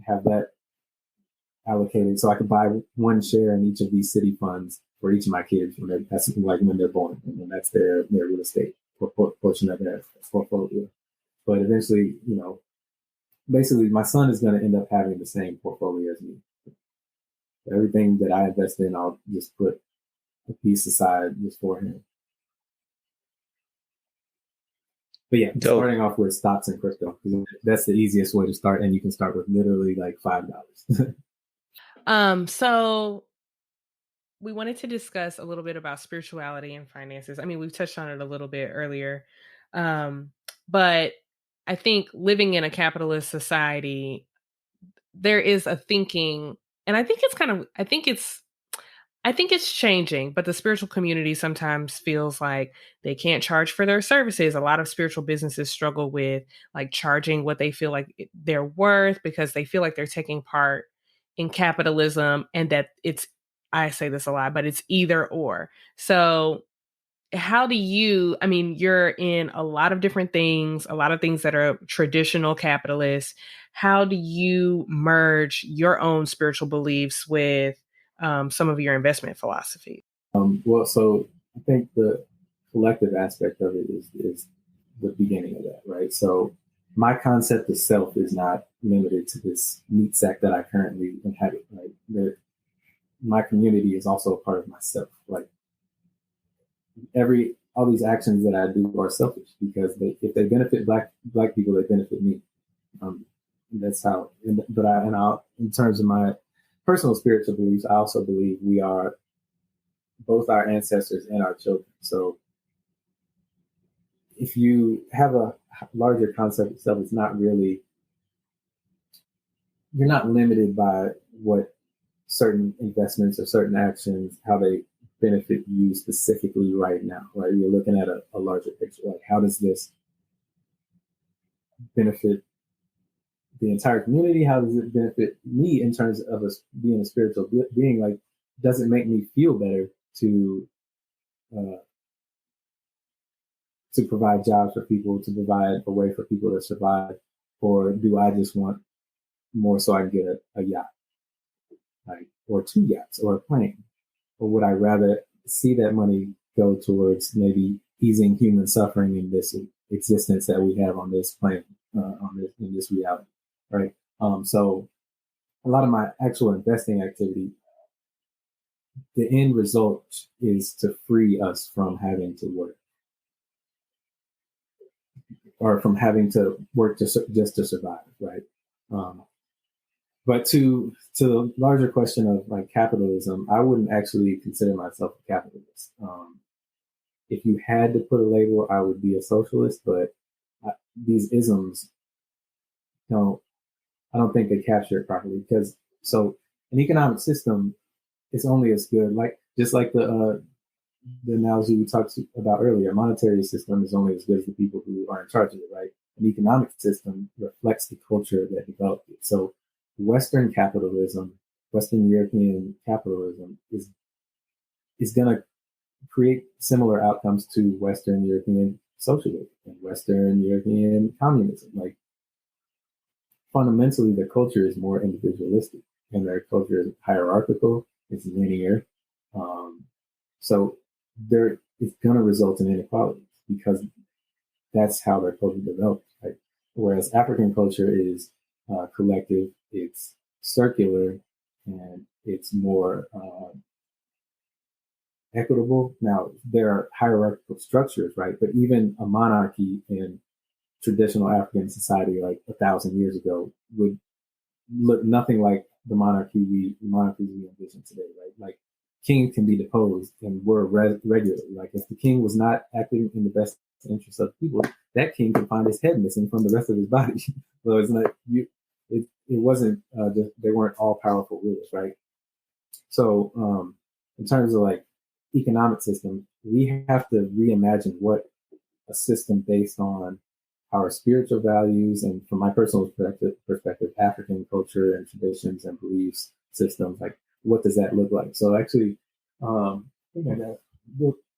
C: have that allocated, so I could buy one share in each of these city funds for each of my kids when they're born, and then that's their real estate portion of their portfolio. But eventually, basically my son is going to end up having the same portfolio as me. Everything that I invest in, I'll just put a piece aside just for him. But yeah, Dope. Starting off with stocks and crypto, that's the easiest way to start, and you can start with literally like $5.
B: So we wanted to discuss a little bit about spirituality and finances. I mean, we've touched on it a little bit earlier, but I think living in a capitalist society, there is a thinking, and I think it's changing, but the spiritual community sometimes feels like they can't charge for their services. A lot of spiritual businesses struggle with like charging what they feel like they're worth because they feel like they're taking part in capitalism, and that I say this a lot, but it's either or. So how do you, I mean, you're in a lot of different things, a lot of things that are traditional capitalists. How do you merge your own spiritual beliefs with some of your investment philosophy?
C: Well, so I think the collective aspect of it is the beginning of that, right? So my concept of self is not limited to this meat sack that I currently inhabit, right? My community is also a part of myself. Like all these actions that I do are selfish because if they benefit black people, they benefit me. That's how. But in terms of my personal spiritual beliefs, I also believe we are both our ancestors and our children. So if you have a larger concept of self, it's not really, you're not limited by what certain investments or certain actions, how they benefit you specifically right now, right? You're looking at a larger picture. Like, how does this benefit the entire community? How does it benefit me in terms of being a spiritual being? Like, does it make me feel better to provide jobs for people, to provide a way for people to survive? Or do I just want more so I can get a yacht, right? Or 2 yachts or a plane? Or would I rather see that money go towards maybe easing human suffering in this existence that we have on this plane, in this reality, right? So a lot of my actual investing activity, the end result is to free us from having to work, or from having to work just to survive, right? But to the larger question of like capitalism, I wouldn't actually consider myself a capitalist. If you had to put a label, I would be a socialist. But these isms I don't think they capture it properly, because so an economic system is only as good, just like the analogy we talked about earlier. A monetary system is only as good as the people who are in charge of it, right? An economic system reflects the culture that developed it. So Western capitalism, Western European capitalism is going to create similar outcomes to Western European socialism and Western European communism. Like, fundamentally, their culture is more individualistic, and their culture is hierarchical, it's linear. So it's going to result in inequality because that's how their culture developed, right? Whereas African culture is collective, it's circular, and it's more equitable. Now, there are hierarchical structures, right? But even a monarchy in traditional African society, like 1,000 years ago, would look nothing like the monarchies we envision today, right? Like, king can be deposed and we're regularly. Like, if the king was not acting in the best interest of the people, that king can find his head missing from the rest of his body. So it's not it wasn't just, they weren't all powerful rulers, right? So in terms of like economic system, we have to reimagine what a system based on our spiritual values, and from my personal perspective, African culture and traditions and beliefs systems, like, what does that look like? So actually, the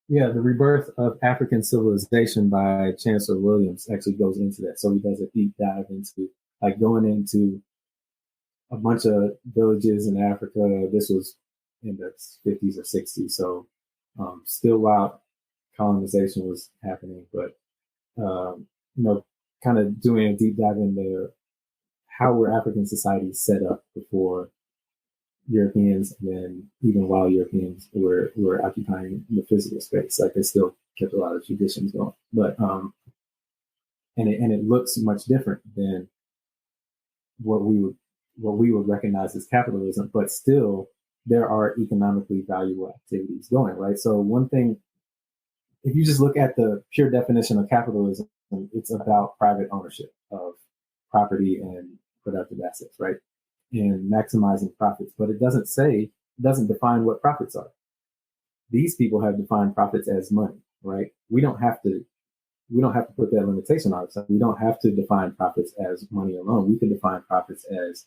C: Rebirth of African Civilization by Chancellor Williams actually goes into that. So he does a deep dive into like going into a bunch of villages in Africa. This was in the 50s or 60s. So still while colonization was happening, but kind of doing a deep dive into how were African societies set up before Europeans, and then even while Europeans were occupying the physical space. Like, they still kept a lot of traditions going, but and it looks much different than what we would recognize as capitalism, but still there are economically valuable activities going, right? So one thing, if you just look at the pure definition of capitalism, it's about private ownership of property and productive assets, right? And maximizing profits. But it doesn't define what profits are. These people have defined profits as money, right? We don't have to put that limitation on ourselves. We don't have to define profits as money alone. We can define profits as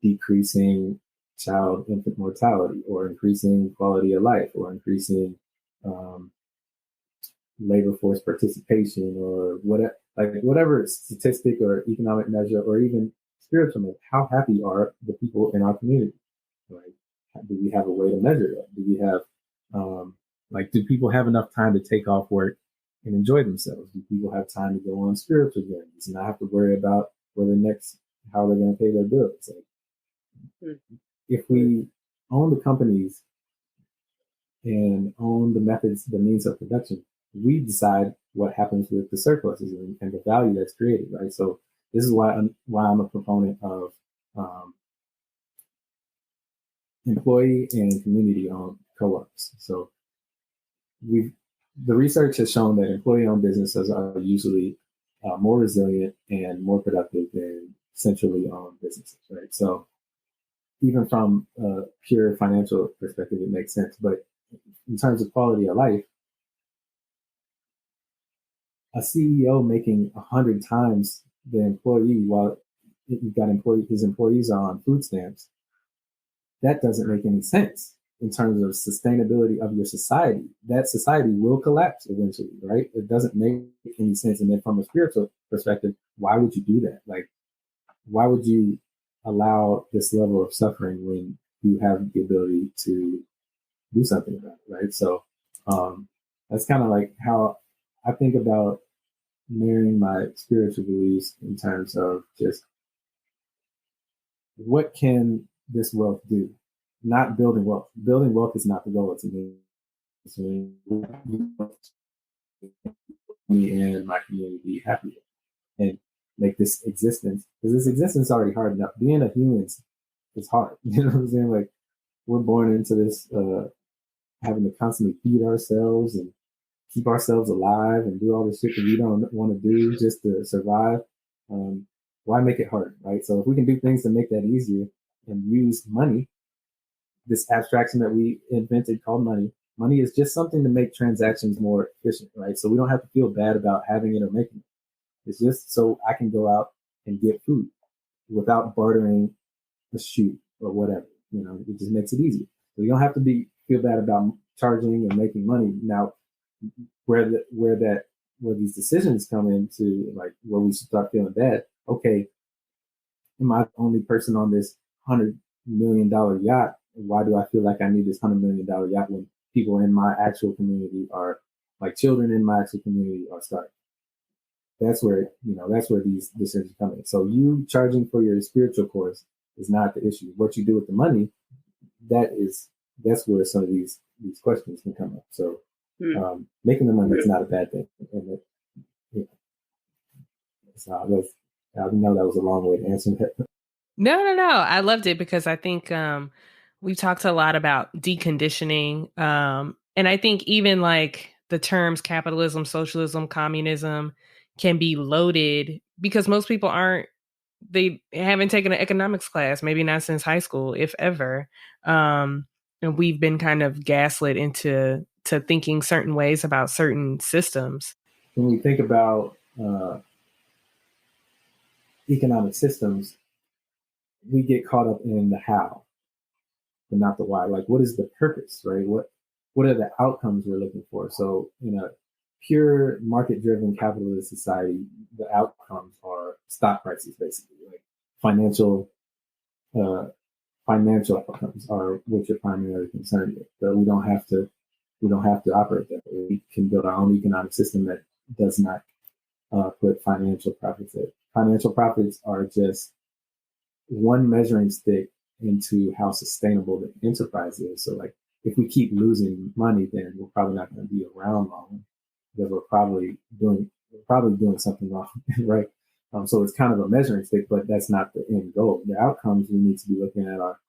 C: decreasing infant mortality, or increasing quality of life, or increasing labor force participation, or whatever statistic or economic measure, or even spiritual measure. How happy are the people in our community? Like, do we have a way to measure that? Do we have do people have enough time to take off work and enjoy themselves? Do people have time to go on spiritual journeys and not have to worry about how they're going to pay their bills? If we own the companies and own the methods, the means of production, we decide what happens with the surpluses and the value that's created, right? So this is why I'm a proponent of employee and community-owned co-ops. So the research has shown that employee-owned businesses are usually more resilient and more productive than centrally owned businesses, right? So even from a pure financial perspective, it makes sense. But in terms of quality of life, a CEO making 100 times the employee while you've got his employees are on food stamps, that doesn't make any sense in terms of sustainability of your society. That society will collapse eventually, right? It doesn't make any sense. And then from a spiritual perspective, why would you do that? Like, why would you allow this level of suffering when you have the ability to do something about it, right? So that's kind of like how I think about marrying my spiritual beliefs in terms of just what can this wealth do? Not building wealth. Building wealth is not the goal. It's me and my community be happy and make this existence, because this existence is already hard enough. Being a human is hard. You know what I'm saying? Like, we're born into this having to constantly feed ourselves and keep ourselves alive and do all the shit that we don't want to do just to survive. Why make it hard, right? So if we can do things to make that easier and use money, this abstraction that we invented called money is just something to make transactions more efficient, right? So we don't have to feel bad about having it or making it. It's just so I can go out and get food without bartering a shoe or whatever. You know, it just makes it easier. So you don't have to feel bad about charging and making money. Now, where these decisions come into, like, where we start feeling bad. Okay, am I the only person on this $100 million yacht? Why do I feel like I need this $100 million yacht when people in my actual community are, like, children in my actual community are starving? That's where these decisions come in. So you charging for your spiritual course is not the issue. What you do with the money, that's where some of these questions can come up. So making the money is not a bad thing. And I know that was a long way to answer that.
B: No. I loved it because I think we've talked a lot about deconditioning. And I think even like the terms capitalism, socialism, communism can be loaded because most people they haven't taken an economics class, maybe not since high school, if ever. And we've been kind of gaslit into thinking certain ways about certain systems.
C: When we think about economic systems, we get caught up in the how, but not the why. Like, what is the purpose, right? What are the outcomes we're looking for? So in a pure market-driven capitalist society, the outcomes are stock prices, basically. Like financial outcomes are what you're primarily concerned with. But we don't have to operate that way. We can build our own economic system that does not put financial profits in. Financial profits are just one measuring stick into how sustainable the enterprise is. So, like, if we keep losing money, then we're probably not going to be around long, because we're probably doing something wrong, right? So it's kind of a measuring stick, but that's not the end goal. The outcomes we need to be looking at are,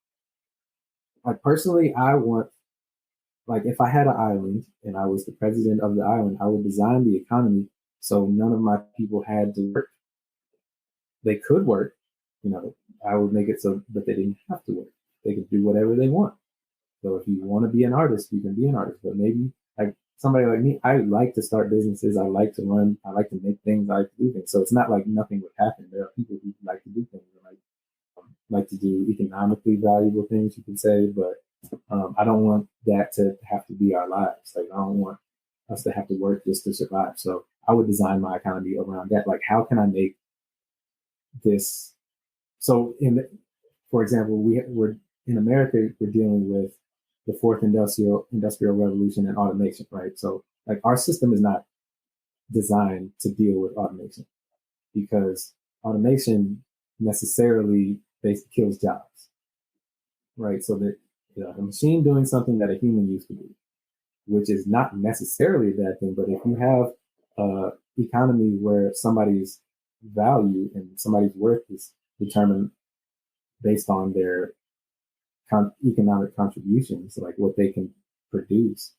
C: like, personally, I want, like, if I had an island and I was the president of the island, I would design the economy so none of my people had to work. They could work, I would make it so that they didn't have to work. They could do whatever they want. So if you want to be an artist, you can be an artist. But maybe, like, somebody like me, I like to start businesses. I like to run. I like to make things. I like to do things. So it's not like nothing would happen. There are people who like to do things. like to do economically valuable things, you could say, but I don't want that to have to be our lives. Like, I don't want us to have to work just to survive. So I would design my economy around that. Like, how can I make this? So for example, we're in America, we're dealing with the fourth industrial revolution and automation, right? So like, our system is not designed to deal with automation, because automation necessarily kills jobs, right? So that a machine doing something that a human used to do, which is not necessarily a bad thing, but if you have an economy where somebody's value and somebody's worth is determined based on their economic contributions, like what they can produce,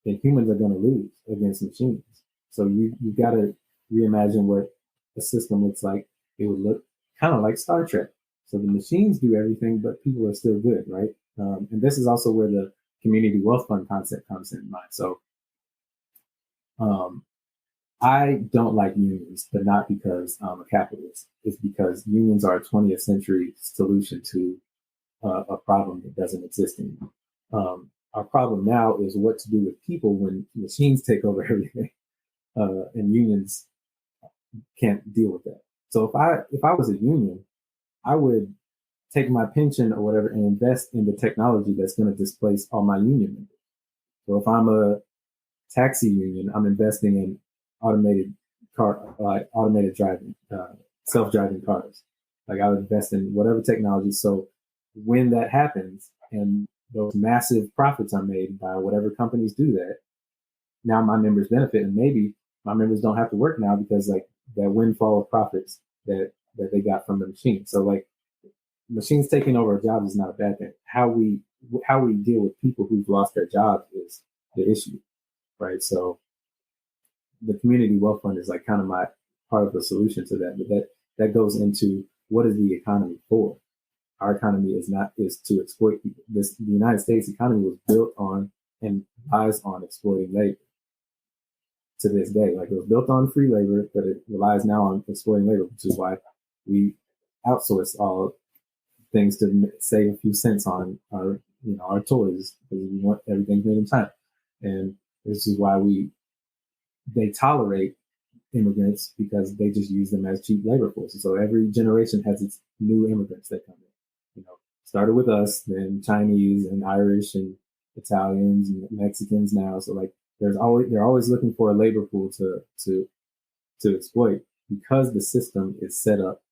C: then humans are going to lose against machines. So you've got to reimagine what a system looks like. It would look kind of like Star Trek. So the machines do everything, but people are still good, right? And this is also where the community wealth fund concept comes in mind. So I don't like unions, but not because I'm a capitalist. It's because unions are a 20th century solution to a problem that doesn't exist anymore. Our problem now is what to do with people when machines take over everything, and unions can't deal with that. So if I was a union, I would take my pension or whatever and invest in the technology that's going to displace all my union members. So if I'm a taxi union, I'm investing in automated driving, self-driving cars. Like, I would invest in whatever technology. So when that happens and those massive profits are made by whatever companies do that, now my members benefit, and maybe my members don't have to work now because like that windfall of profits that they got from the machine. So like, machines taking over our jobs is not a bad thing. How we deal with people who've lost their jobs is the issue, right? So the community wealth fund is like kind of my part of the solution to that. But that goes into, what is the economy for? Our economy is to exploit people. The United States economy was built on and relies on exploiting labor to this day. Like, it was built on free labor, but it relies now on exploiting labor, which is why we outsource all things to save a few cents on our toys, because we want everything made in China. And this is why they tolerate immigrants, because they just use them as cheap labor forces. So every generation has its new immigrants that come in. Started with us, then Chinese and Irish and Italians and Mexicans now. So like, they're always looking for a labor pool to exploit, because the system is set up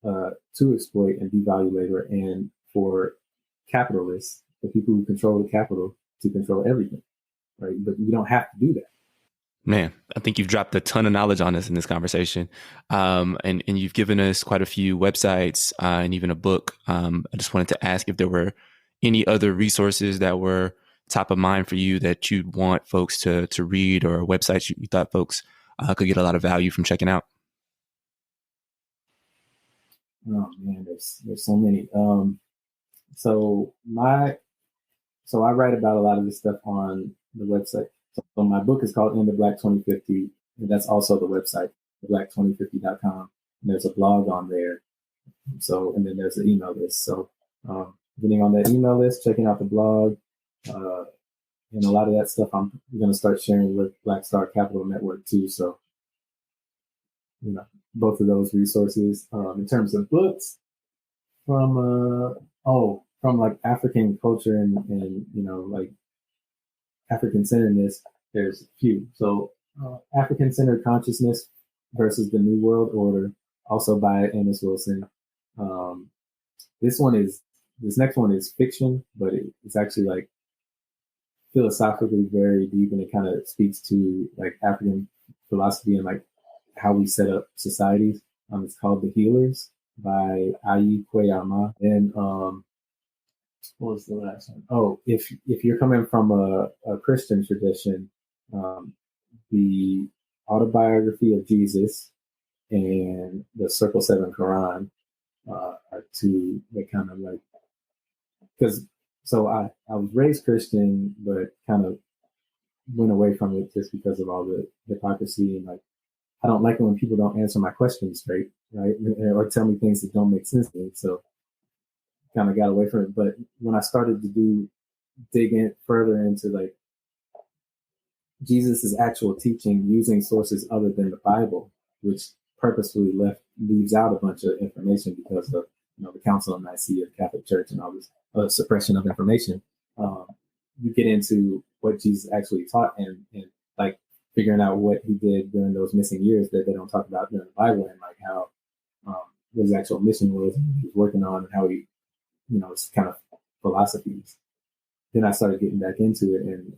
C: to exploit and devalue labor, and for capitalists, the people who control the capital, to control everything, right? But you don't have to do that.
A: Man, I think you've dropped a ton of knowledge on us in this conversation. And you've given us quite a few websites and even a book. I just wanted to ask if there were any other resources that were top of mind for you that you'd want folks to read, or websites you thought folks could get a lot of value from checking out.
C: Oh man, there's so many. So I write about a lot of this stuff on the website. So my book is called In the Black 2050, and that's also the website, theblack2050.com. And there's a blog on there. So, and then there's an email list. So, getting on that email list, checking out the blog, and a lot of that stuff I'm going to start sharing with Black Star Capital Network too. So, both of those resources. In terms of books, from like African culture and like African centeredness, there's a few. So African centered consciousness versus the New World Order, also by Amos Wilson. This next one is fiction, but it's actually like philosophically very deep, and it kind of speaks to like African philosophy and like how we set up societies. It's called The Healers by Ayi Kweyama. And what was the last one? Oh, if you're coming from a Christian tradition, the autobiography of Jesus and the Circle 7 Quran are two that kind of like, because so I was raised Christian, but kind of went away from it just because of all the hypocrisy, and like, I don't like it when people don't answer my questions straight, right? Or tell me things that don't make sense to me. So kind of got away from it. But when I started to dig in further into like Jesus's actual teaching using sources other than the Bible, which purposefully leaves out a bunch of information because of the Council of Nicaea, the Catholic Church, and all this suppression of information. You get into what Jesus actually taught and like figuring out what he did during those missing years that they don't talk about in the Bible, and like how what his actual mission was, and what he was working on, and how he, his kind of philosophies. Then I started getting back into it and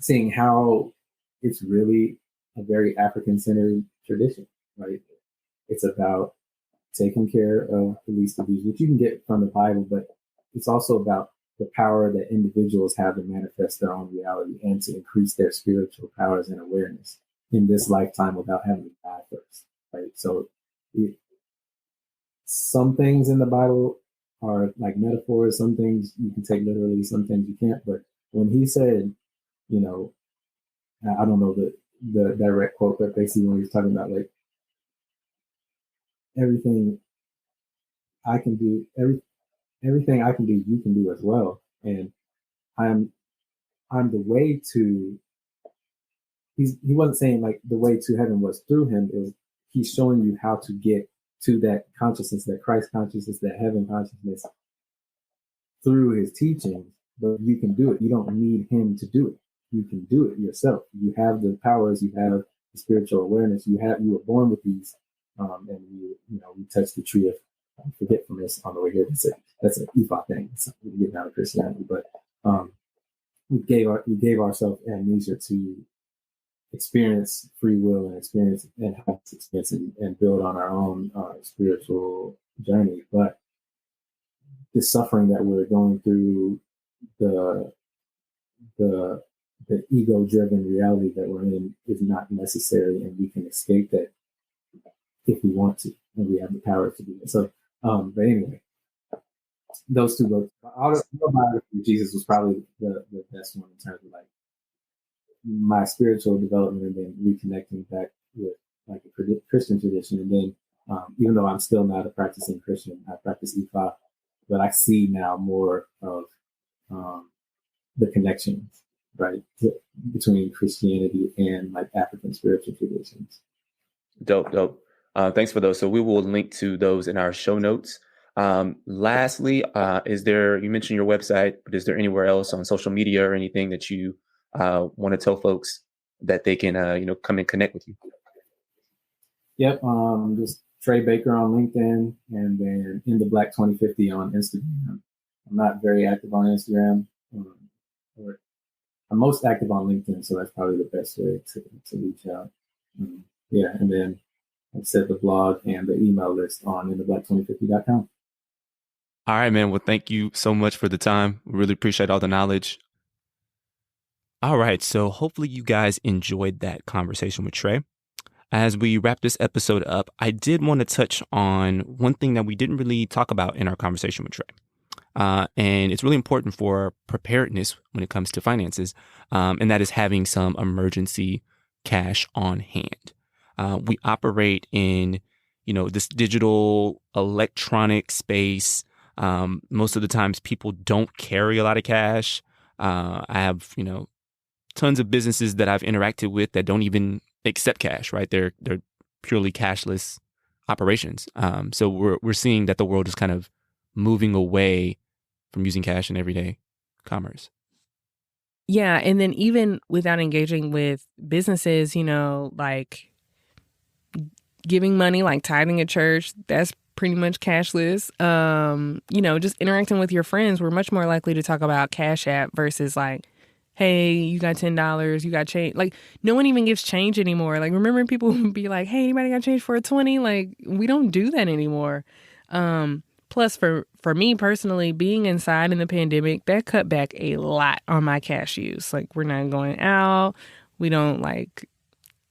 C: seeing how it's really a very African-centered tradition, right? It's about taking care of the least of these, which you can get from the Bible, but it's also about the power that individuals have to manifest their own reality and to increase their spiritual powers and awareness in this lifetime without having to die first, right? So some things in the Bible are like metaphors, some things you can take literally, some things you can't. But when he said, I don't know the direct quote, but basically when he was talking about like everything I can do, everything I can do, you can do as well. And I'm the way to. He wasn't saying like the way to heaven was through him. Is he's showing you how to get to that consciousness, that Christ consciousness, that heaven consciousness through his teachings. But you can do it. You don't need him to do it. You can do it yourself. You have the powers. You have the spiritual awareness. You were born with these, and we touched the tree of forgetfulness on the way here. That's an Ephah thing. It's getting out of Christianity, but we gave ourselves amnesia to experience free will and experience and have this experience and build on our own spiritual journey. But the suffering that we're going through, the ego-driven reality that we're in is not necessary, and we can escape that if we want to, and we have the power to do it. So, but anyway, those two books. Autobiography of Jesus was probably the best one in terms of like my spiritual development, and then reconnecting back with like a Christian tradition. And then, even though I'm still not a practicing Christian, I practice Ifa, but I see now more of the connections, right, between Christianity and like African spiritual traditions.
A: Dope. Thanks for those. So we will link to those in our show notes. Lastly, you mentioned your website, but is there anywhere else on social media or anything that you want to tell folks that they can, come and connect with you?
C: Yep. Just Trey Baker on LinkedIn, and then In the Black 2050 on Instagram. I'm not very active on Instagram. I'm most active on LinkedIn, so that's probably the best way to reach out. And then like I said, the blog and the email list on intheblack2050.com.
A: All right, man. Well, thank you so much for the time. We really appreciate all the knowledge. All right. So hopefully you guys enjoyed that conversation with Trey. As we wrap this episode up, I did want to touch on one thing that we didn't really talk about in our conversation with Trey. And it's really important for preparedness when it comes to finances, and that is having some emergency cash on hand. We operate in, this digital electronic space. Most of the times people don't carry a lot of cash. I have, tons of businesses that I've interacted with that don't even accept cash, right? They're purely cashless operations. So we're seeing that the world is kind of moving away from using cash in everyday commerce.
B: Yeah. And then even without engaging with businesses, like giving money, like tithing at church, that's pretty much cashless. Just interacting with your friends, we're much more likely to talk about Cash App versus like, hey, you got $10, you got change. Like, no one even gives change anymore. Like, remember people would be like, hey, anybody got change for a 20? Like, we don't do that anymore. Plus, for me personally, being inside in the pandemic, that cut back a lot on my cash use. Like, we're not going out. We don't, like,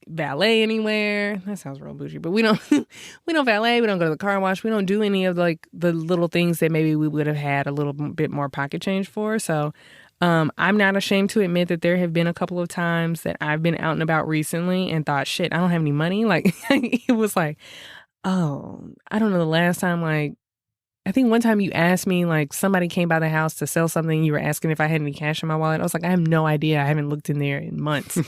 B: valet anywhere. That sounds real bougie, but we don't valet. We don't go to the car wash. We don't do any of, like, the little things that maybe we would have had a little bit more pocket change for. So, I'm not ashamed to admit that there have been a couple of times that I've been out and about recently and thought, shit, I don't have any money. Like, it was like, oh, I don't know the last time, like, I think one time you asked me, like, somebody came by the house to sell something. You were asking if I had any cash in my wallet. I was like, I have no idea. I haven't looked in there in months.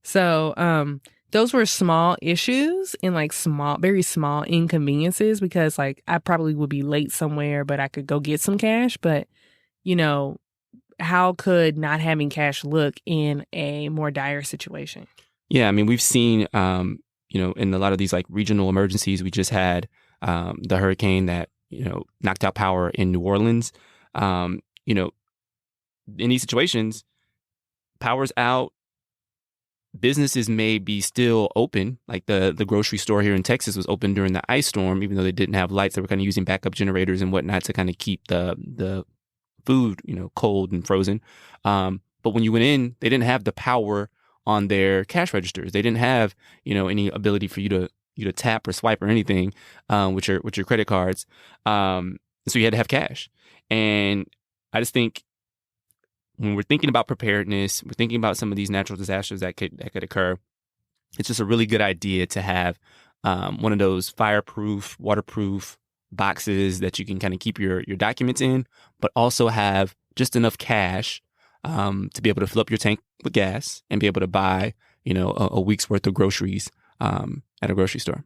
B: So those were small issues and like very small inconveniences because like I probably would be late somewhere, but I could go get some cash. But, you know, how could not having cash look in a more dire situation?
A: Yeah, I mean, we've seen, you know, in a lot of these like regional emergencies, we just had the hurricane that, you know, knocked out power in New Orleans. You know, in these situations, power's out. Businesses may be still open. Like the grocery store here in Texas was open during the ice storm, even though they didn't have lights. They were kind of using backup generators and whatnot to kind of keep the food, you know, cold and frozen. But when you went in, they didn't have the power on their cash registers. They didn't have, you know, any ability for you to tap or swipe or anything with your credit cards. So you had to have cash. And I just think when we're thinking about preparedness, we're thinking about some of these natural disasters that could occur. It's just a really good idea to have one of those fireproof, waterproof boxes that you can kind of keep your documents in, but also have just enough cash to be able to fill up your tank with gas and be able to buy, you know, a week's worth of groceries at a grocery store.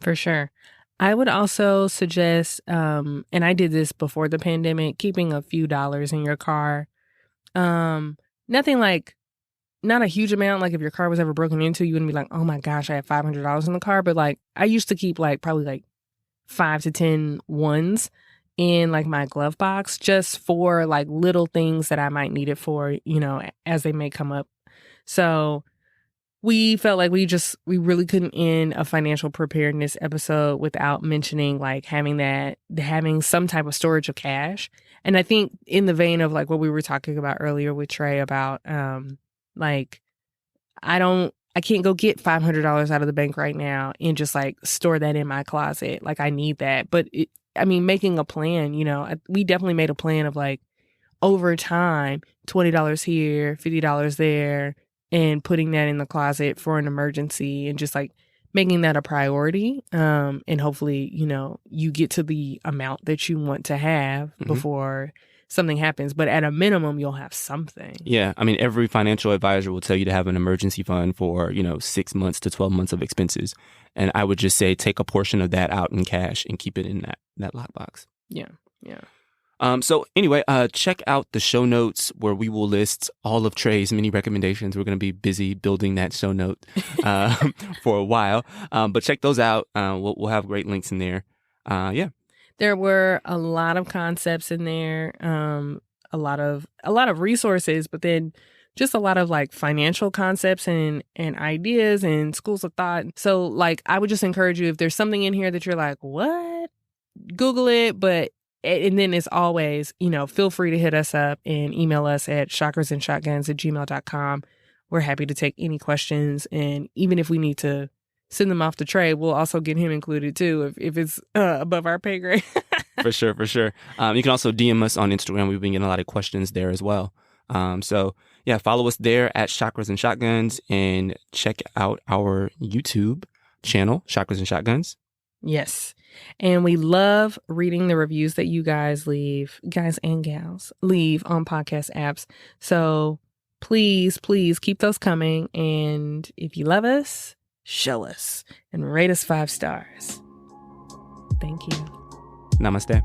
B: For sure. I would also suggest, and I did this before the pandemic, keeping a few dollars in your car. Nothing like, not a huge amount. Like if your car was ever broken into, you wouldn't be like, oh my gosh, I have $500 in the car. But like, I used to keep like probably like 5 to 10 ones in like my glove box just for like little things that I might need it for, you know, as they may come up. So we felt like we really couldn't end a financial preparedness episode without mentioning like having some type of storage of cash. And I think in the vein of like what we were talking about earlier with Trey about like I can't go get $500 out of the bank right now and just like store that in my closet. Like I need that. But making a plan, you know, we definitely made a plan of like over time, $20 here, $50 there, and putting that in the closet for an emergency and just like making that a priority. And hopefully, you know, you get to the amount that you want to have before something happens. But at a minimum, you'll have something. Yeah.
A: I mean, every financial advisor will tell you to have an emergency fund for, you know, 6 months to 12 months of expenses. And I would just say take a portion of that out in cash and keep it in that lockbox.
B: Yeah. Yeah.
A: So anyway, check out the show notes where we will list all of Trey's many recommendations. We're going to be busy building that show note for a while, but check those out. We'll have great links in there. Yeah,
B: there were a lot of concepts in there, a lot of resources, but then just a lot of like financial concepts and ideas and schools of thought. So like, I would just encourage you, if there's something in here that you're like, what? Google it, and then as always, you know, feel free to hit us up and email us at chakrasandshotguns@gmail.com. We're happy to take any questions. And even if we need to send them off to Trey, we'll also get him included too, if it's above our pay grade.
A: For sure. You can also DM us on Instagram. We've been getting a lot of questions there as well. So yeah, follow us there at Chakras and Shotguns and check out our YouTube channel, Chakras and Shotguns.
B: Yes. And we love reading the reviews that you guys and gals leave on podcast apps. So please keep those coming. And if you love us, show us and rate us 5 stars. Thank you.
A: Namaste.